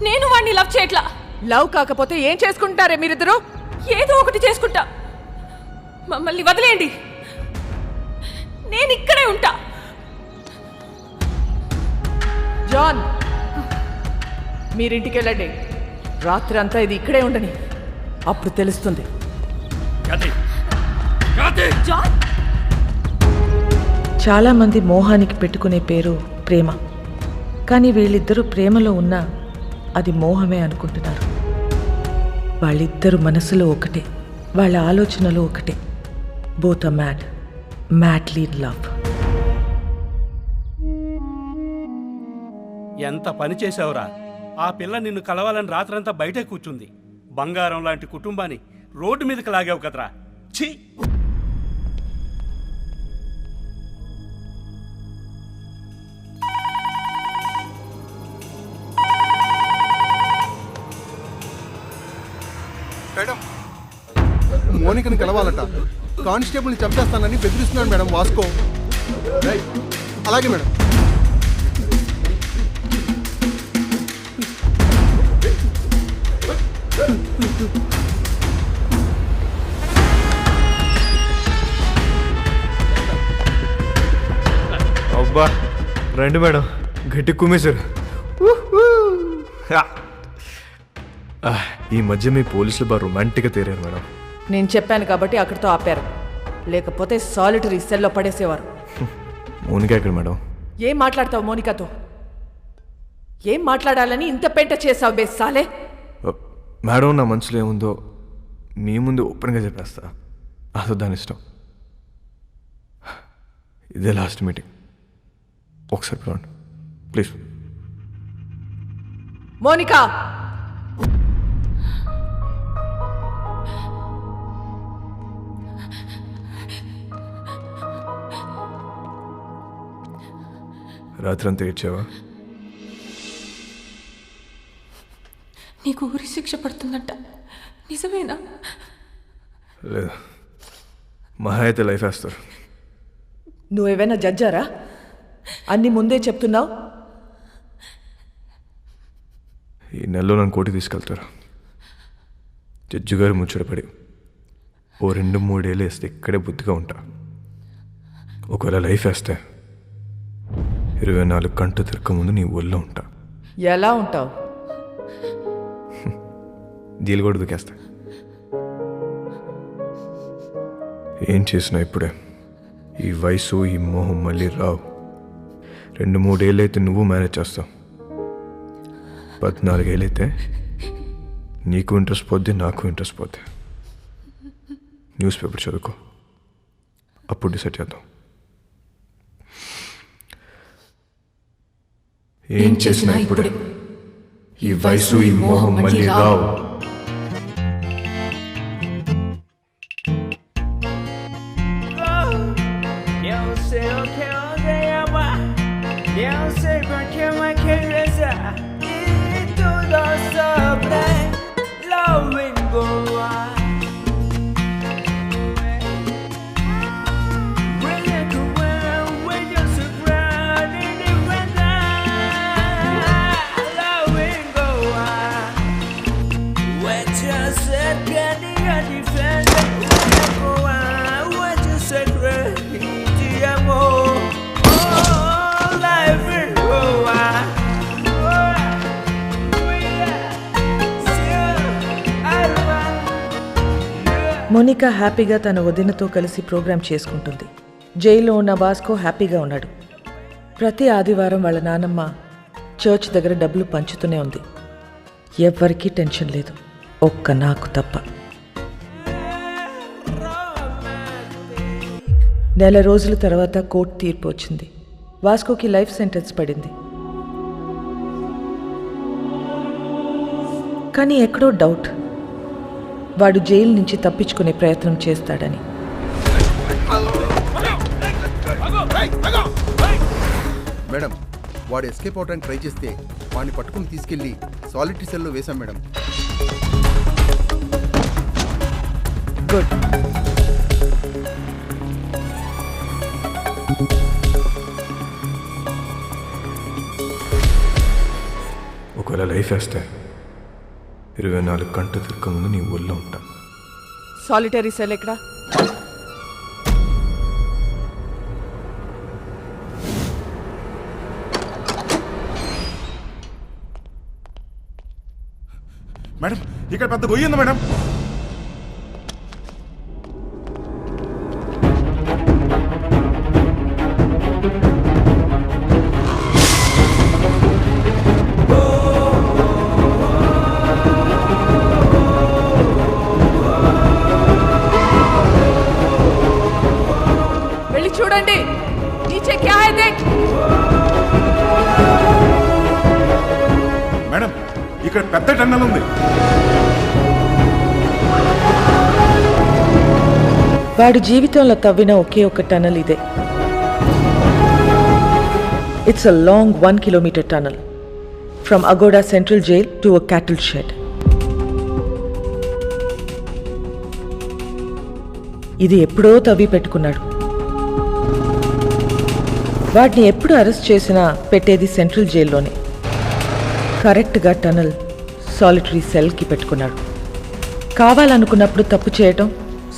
నేను వాడిని లవ్ చేయట్లా. లవ్ కాకపోతే ఏం చేసుకుంటారే మీరిద్దరు? ఏదో ఒకటి చేసుకుంటా. మమ్మల్ని వదిలేయండి, నేను ఇక్కడే ఉంటా. జాన్, మీరింటికి వెళ్ళండి. రాత్రి అంతా ఇది ఇక్కడే ఉండని, అప్పుడు తెలుస్తుంది. చాలా మంది మోహానికి పెట్టుకునే పేరు ప్రేమ. కానీ వీళ్ళిద్దరూ ప్రేమలో ఉన్నా అది మోహమే అనుకుంటున్నారు. వాళ్ళిద్దరు మనసులో ఒకటే, వాళ్ళ ఆలోచనలు ఒకటే. Both are mad, madly in love. ఎంత పని చేసావురా? ఆ పిల్ల నిన్ను కలవాలని రాత్రంతా బయటే కూర్చుంది. బంగారం లాంటి కుటుంబాన్ని రోడ్డు మీదకి లాగావు కదరా. ఛీ! మేడం, మోనికని కలవాలట. కానిస్టేబుల్ని చంపేస్తానని బెదిరిస్తున్నాడు మేడం వాస్కో. అలాగే మేడం. అబ్బా రండి మేడం, గట్టి కుమ్మేశారు. ఈ మధ్య మీ పోలీసులు బాగా రొమాంటిక్గా తేరారు మేడం. నేను చెప్పాను కాబట్టి అక్కడితో ఆపారు, లేకపోతే సాలిటరీ సెల్లో పడేసేవారు. మోనిక ఎక్కడ మేడం? ఏం మాట్లాడతావు మోనికతో? ఏం మాట్లాడాలని ఇంత పెంట చేసావు బేసాలే? మేడం, నా మనసులో ఏముందో మీ ముందు ఓపెన్గా చెప్పేస్తా. అసలు దాని ఇష్టం. ఇదే లాస్ట్ మీటింగ్, ఒకసారి పిలవండి ప్లీజ్. మోనికా, రాత్రి అంతా ఏడ్చావా? నీకు ఊరి శిక్ష పడుతుందంట, నిజమేనా? లేదు, మహా అయితే లైఫ్ వేస్తారు. నువ్వేమైనా జడ్జారా? అన్ని ముందే చెప్తున్నావు. ఈ నెలలో నన్ను కోర్టుకి తీసుకెళ్తారు. జడ్జి గారు ముచ్చటపడి ఓ 2-3 ఏళ్ళు వేస్తే ఇక్కడే బుద్ధిగా ఉంటా. ఒకవేళ లైఫ్ వేస్తే 24 గంటలు తిరగక ముందు నీ ఊళ్ళో ఉంటా. ఎలా ఉంటావు? దీలు కూడా దుకేస్తా. ఏం చేసినా ఇప్పుడే ఈ వయసు ఈ మోహం మళ్ళీ రావు. 2-3 ఏళ్ళు అయితే నువ్వు మేనేజ్ చేస్తావు. 14 ఏళ్ళు అయితే నీకు ఇంట్రెస్ట్ పోద్ది, నాకు ఇంట్రెస్ట్ పోద్ది. న్యూస్ పేపర్ చదువుకో, అప్పుడు డిసైడ్ చేద్దాం. ఏం చేసినా ఇప్పుడే ఈ వయసు ఈ మోహం మళ్ళీ రావు. Eu sei porque uma criança e tudo sobre loving go on. When you come around, when you surround in the weather, loving go on. When you said can you defend it? Go on, when you said ready to your more. Monika హ్యాపీగా తన వదినతో కలిసి ప్రోగ్రాం చేసుకుంటుంది. జైల్లో ఉన్న బాస్కో హ్యాపీగా ఉన్నాడు. ప్రతి ఆదివారం వాళ్ళ నానమ్మ చర్చ్ దగ్గర డబ్బులు పంచుతూనే ఉంది. ఎవ్వరికీ టెన్షన్ లేదు, ఒక్క నాకు తప్ప. నెల రోజుల తర్వాత కోర్టు తీర్పు వచ్చింది. వాస్కోకి లైఫ్ సెంటెన్స్ పడింది. కానీ ఎక్కడో డౌట్, వాడు జైలు నుంచి తప్పించుకునే ప్రయత్నం చేస్తాడని. మేడం, వాడు ఎస్కేప్ అవడానికి ట్రై చేస్తే వాడిని పట్టుకుని తీసుకెళ్లి సాలిటరీ సెల్లో వేశాం మేడం. గుడ్. ఒకవేళ లైఫ్ వేస్తే 24 గంటలు తిరగక ముందు నీ ఊళ్ళో ఉంటా. సాలిటరీ సెల్ ఎక్కడా? మేడం, ఇక్కడ పెద్ద గొయ్యి ఉంది మేడం. వెళ్ళి చూడండి. నీచే క్యా హై దేఖ్. మేడం, ఇక్కడ పెద్ద టన్నెల్ ఉంది. వాడు జీవితంలో తవ్విన ఒకే ఒక టనల్ ఇదే. It's a long 1 kilometre tunnel from Aguada central jail to a cattle shed. ఇది ఎప్పుడో తవ్వి పెట్టుకున్నాడు. వాడిని ఎప్పుడు అరెస్ట్ చేసినా పెట్టేది సెంట్రల్ జైల్లోనే. కరెక్ట్గా టనల్ సాలిటరీ సెల్కి పెట్టుకున్నాడు. కావాలనుకున్నప్పుడు తప్పు చేయటం,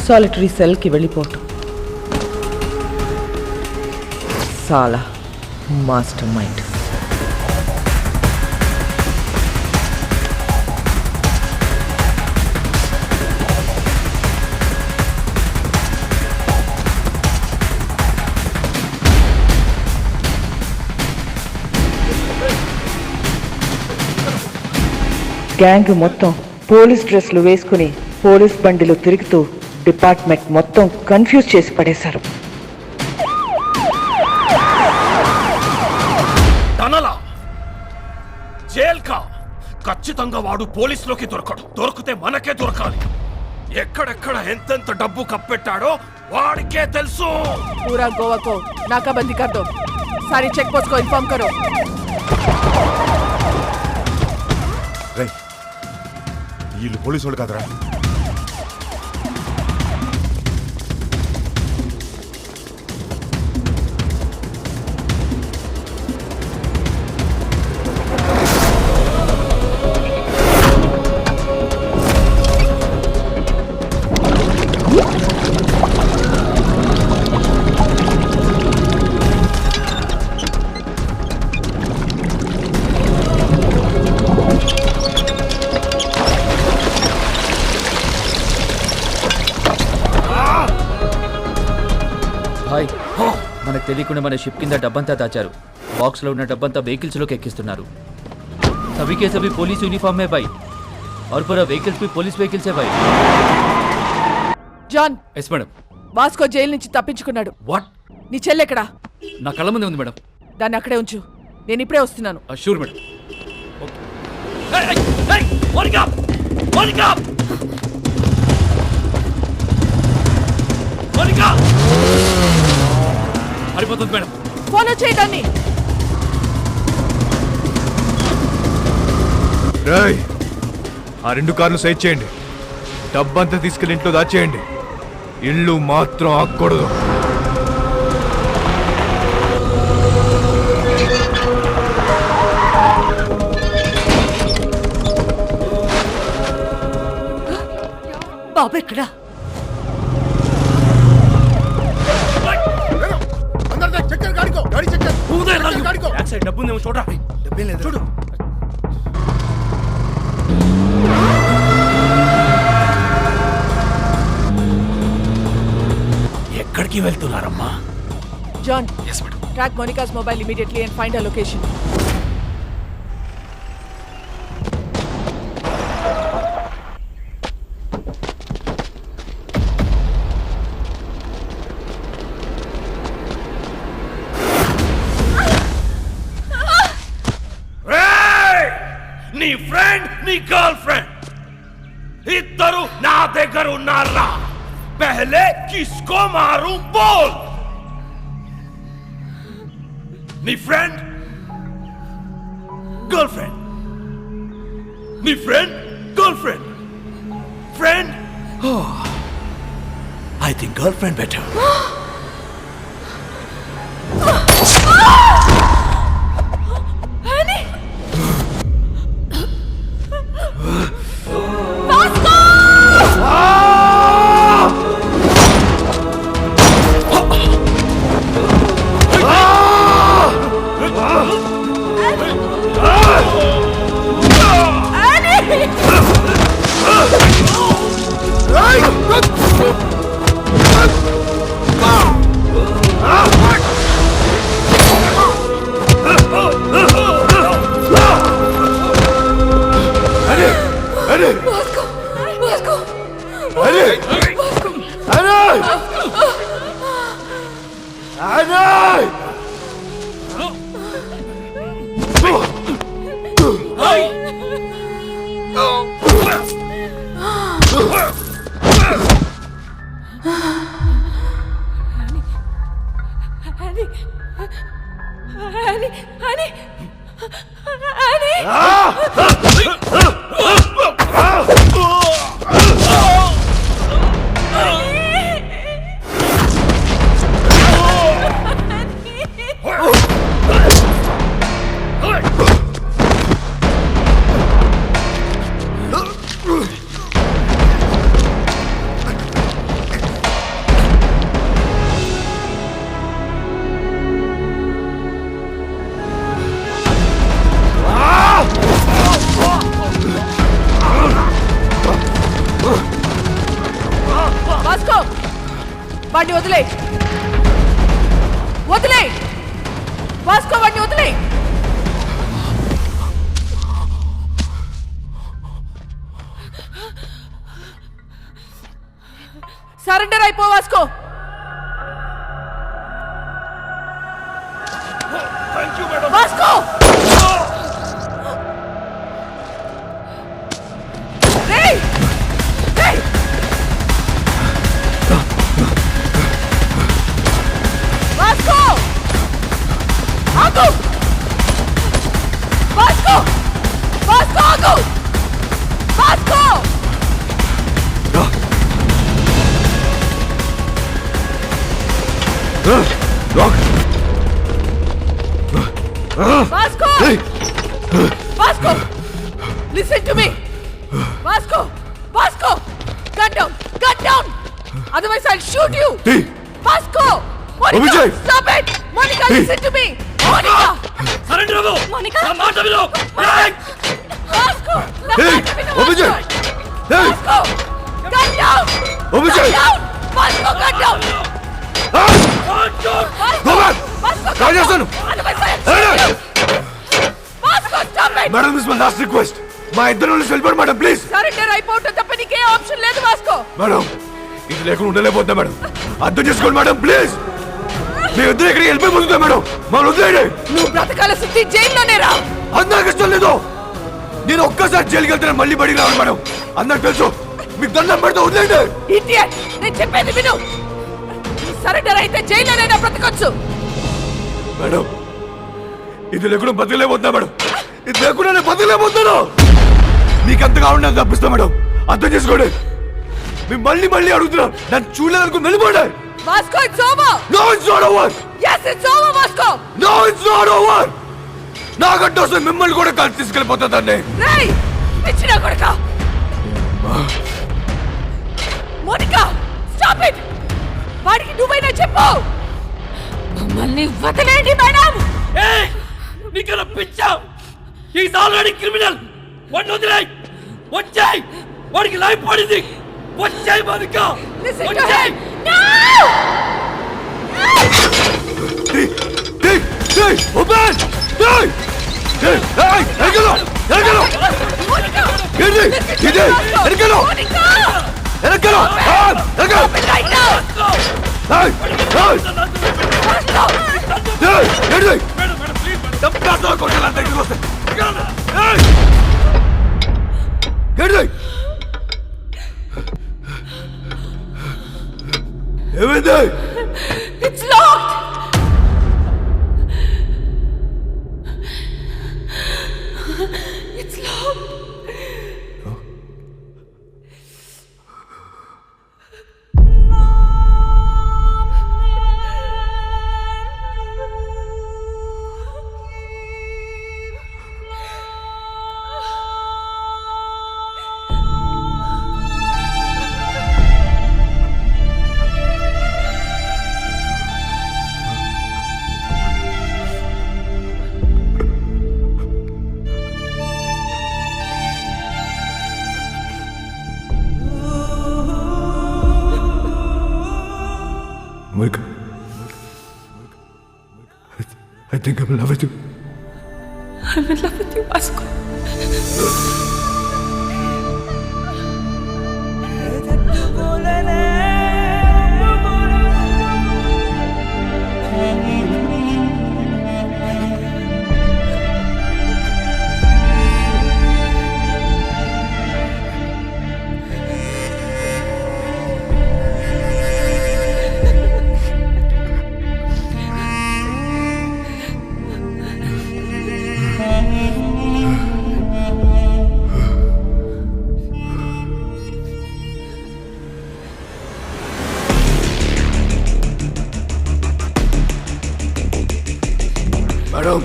సాలిటరీ సెల్కి వెళ్ళిపోవటం. సాలా మాస్టర్ మైండ్. గ్యాంగ్ మొత్తం పోలీస్ డ్రెస్లు వేసుకుని పోలీస్ బండిలో తిరుగుతూ డిపార్ట్మెంట్ మొత్తం కన్ఫ్యూజ్ చేసి పడేశారు. జైల్కా ఖచ్చితంగా వాడు పోలీసులోకి దొరకడు. దొరికితే మనకే దొరకాలి. ఎక్కడెక్కడ ఎంతెంత డబ్బు కప్పెట్టాడో వాడికే తెలుసు. पूरा गोवा को नाकाबंदी कर दो. सारी चेक पोस्ट को इन्फॉर्म करो. వీళ్ళు పోలీసు వాళ్ళు కాదరా. బాయ్. మనకు తెలియకుండా మన షిప్ కింద డబ్బంతా దాచారు. బాక్స్లో ఉన్న డబ్బంతా వెహికల్స్లోకి ఎక్కిస్తున్నారు. सभी के सभी पुलिस यूनिफॉर्म में भाई और पूरा व्हीकल्स भी पुलिस व्हीकल्स है भाई. John yes madam. Vasco jail నుంచి తప్పించుకున్నాడు. వాట్? నీ చెల్లెక్కడా? నా కళ్ళ ముందే ఉంది మేడం. దాన్ని అక్కడే ఉంచు, నేను ఇప్పుడే వస్తున్నాను. Sure madam. Monica Monica Monica పడిపోతుంది మేడం. ఫాలో చేయడాన్ని. రేయ్, ఆ 2 కార్లు సైడ్ చేయండి. డబ్బంతా తీసుకెళ్ళి ఇంట్లో దాచేయండి. ఇల్లు మాత్రం ఆక్కూడదు. బాబు ఎక్కడా? డబ్బు ఉందేమో చూడరా. చూడు. ఎక్కడికి వెళ్తున్నారమ్మా? John, track Monica's mobile immediately and find her location. నీ ఫ్రెండ్ నీ గర్ల్ ఫ్రెండ్ ఇద్దరు నా దగ్గర ఉన్నారా? పహలే కిస్కో మారు బోల్. నీ ఫ్రెండ్ గర్ల్ ఫ్రెండ్, నీ friend girlfriend, friend. I think girlfriend better. వాడిని వదిలే, వదిలే వాస్కో, వాడిని వదిలే. సరెండర్ అయిపో Vasco. Vasco Vasco! Vasco! Listen to me! Vasco! Vasco! Cut down! Cut down! Otherwise I'll shoot you! Vasco! Monica! Stop it! Monica, listen to me! Monica! Surrender! Monica! Vasco! Vasco! Obijay! Vasco! Cut down! Cut down! Vasco, cut down! Call చేస్తాను. Vasco, stop it! Madam this my last request. మా ఇద్దరు వెళ్ళిపోండి మేడం ప్లీజ్. సరెండర్ అయిపోవటం తప్ప నీకే ఆప్షన్ లేదు వాస్కో. మేడం ఇది లేకుండా ఉండలేకపోతా మేడం. అర్థం చేసుకోండి మేడం ప్లీజ్. మీ ఇద్దరు ఎక్కడికి వెళ్ళిపోతుందా మేడం? మమ్మల్ని వదిలేయండి. నువ్వు బ్రతకాల శుద్ధి జైల్లోనే రా. అది నాకు ఇష్టం లేదు. నేను ఒక్కసారి జైలుకి వెళ్తాను మళ్ళీ బడికి రావాలి మేడం. అందరికి తెలుసు. మీకు దండం పెడితే వదిలేయండి. ఇడియట్, నేను చెప్పేది విను. సరెండర్ అయితే జైల్లోనైనా బ్రతకొచ్చు. మేడం ఇది లేకుండా బతకలేకపోతున్నా మేడం. ఇది లేకుండా నేను బతకలేకపోతున్నాను. మీకు ఎంత కావాలంటే అది తప్పిస్తా మేడం. అర్థం చేసుకోండి. మేము మళ్ళీ మళ్ళీ అడుగుతున్నా. నన్ను చూడలేదనుకుని వెళ్ళిపోండి. Vasco, it's over. No, it's not over. Yes, it's over, Vasco. No, it's not over. నాకంటే వస్తే మిమ్మల్ని కూడా కలిసి తీసుకెళ్ళిపోతుందండి. రేయ్, పిచ్చినా కొడుకా. Monica, stop it. వాడికి నువ్వైనా చెప్పు. మమ్మల్ని వదిలేండి మేడం. నీకన్నా పిచ్చా? Is already criminal. వాడిని వదిలేయ్. వచ్చేయ్. వాడికి లైఫ్ పడింది. వచ్చేయ్ Monika. Listen to him. No! Open! Hey! Hey! Hey! Ergelo! Ergelo! Monica! Gidi! Gidi! Ergelo! Monica! Ergelo! Ergelo! Stop it right now! Hey! Hey! Vasco! Hey! Gidi! Tappasa kochalanతా ఇక్కడికి వస్తే. Hey! Gidi! ఏమైంది? It's locked! It's locked! Monica, I think I'm in love with you. I'm in love with you, Vasco. Madam,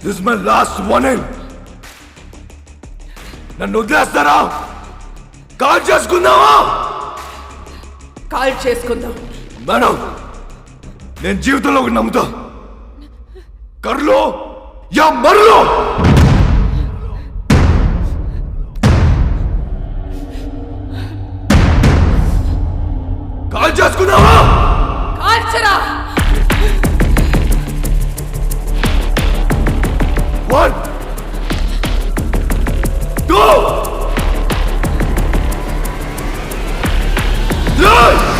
this is my last warning. నన్ను వదిలేస్తారా? కాల్ చేసుకుందామా? కాల్ చేసుకుందాం. మేడం నేను జీవితంలో ఒకటి నమ్ముతా. కర్లో యా మర్లో. కాల్ చేసుకుందామా? కాల్చరా. 1 2 3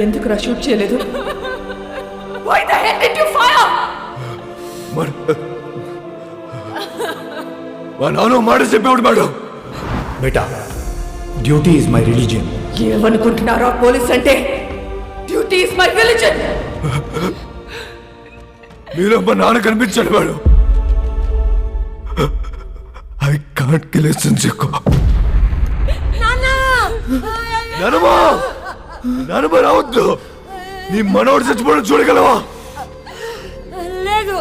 ఎందుకురా షూట్ చేయలేదు? Why the hell did you fire? మా నాన్న మాట చెప్పేవాడు మేడం. బేటా డ్యూటీ ఈజ్ మై రిలీజియన్. ఏమనుకుంటున్నారా పోలీస్ అంటే? Duty is my religion. మీరు మా నాన్న కనిపించాడు మేడం. వాడికి లెసన్స్ ఎక్కువ. నానమ్మా నానమ్మ రావద్దు. నీ మనోడు చచ్చిపోవడం చూడగలవా? లేదు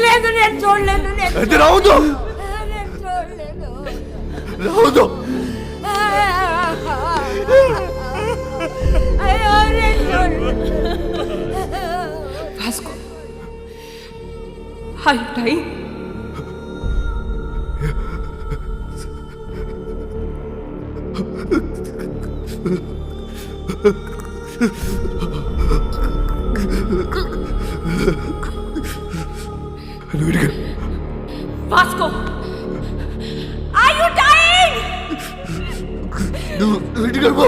లేదు, నేను చూడలేను. అయితే రావద్దు రావద్దు. అయ్యో, నేను చూడలేను. Vasco, are you dying? Vasco, are you dying? నువ్వు ఇంటికి వెళ్ళిపో.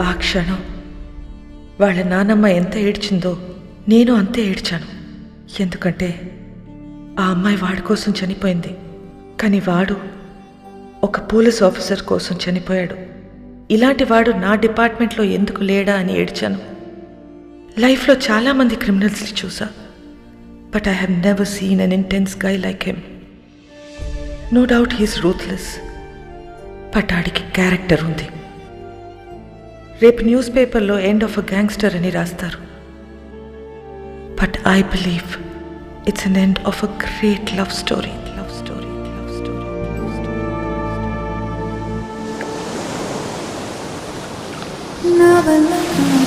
ఆ క్షణం వాళ్ళ నానమ్మ ఎంత ఏడ్చిందో నేను అంతే ఏడ్చాను. ఎందుకంటే ఆ అమ్మాయి వాడి కోసం చనిపోయింది, కానీ వాడు ఒక పోలీస్ ఆఫీసర్ కోసం చనిపోయాడు. ఇలాంటి వాడు నా డిపార్ట్మెంట్లో ఎందుకు లేడా అని ఏడ్చాను. లైఫ్లో చాలామంది క్రిమినల్స్ని చూసా, but I have never seen an intense guy like him. No doubt he's ruthless, but ఆడికి క్యారెక్టర్ ఉంది. రేపు న్యూస్ పేపర్లో ఎండ్ ఆఫ్ అ గ్యాంగ్స్టర్ అని రాస్తారు, but I believe it's an end of a great love story. Never let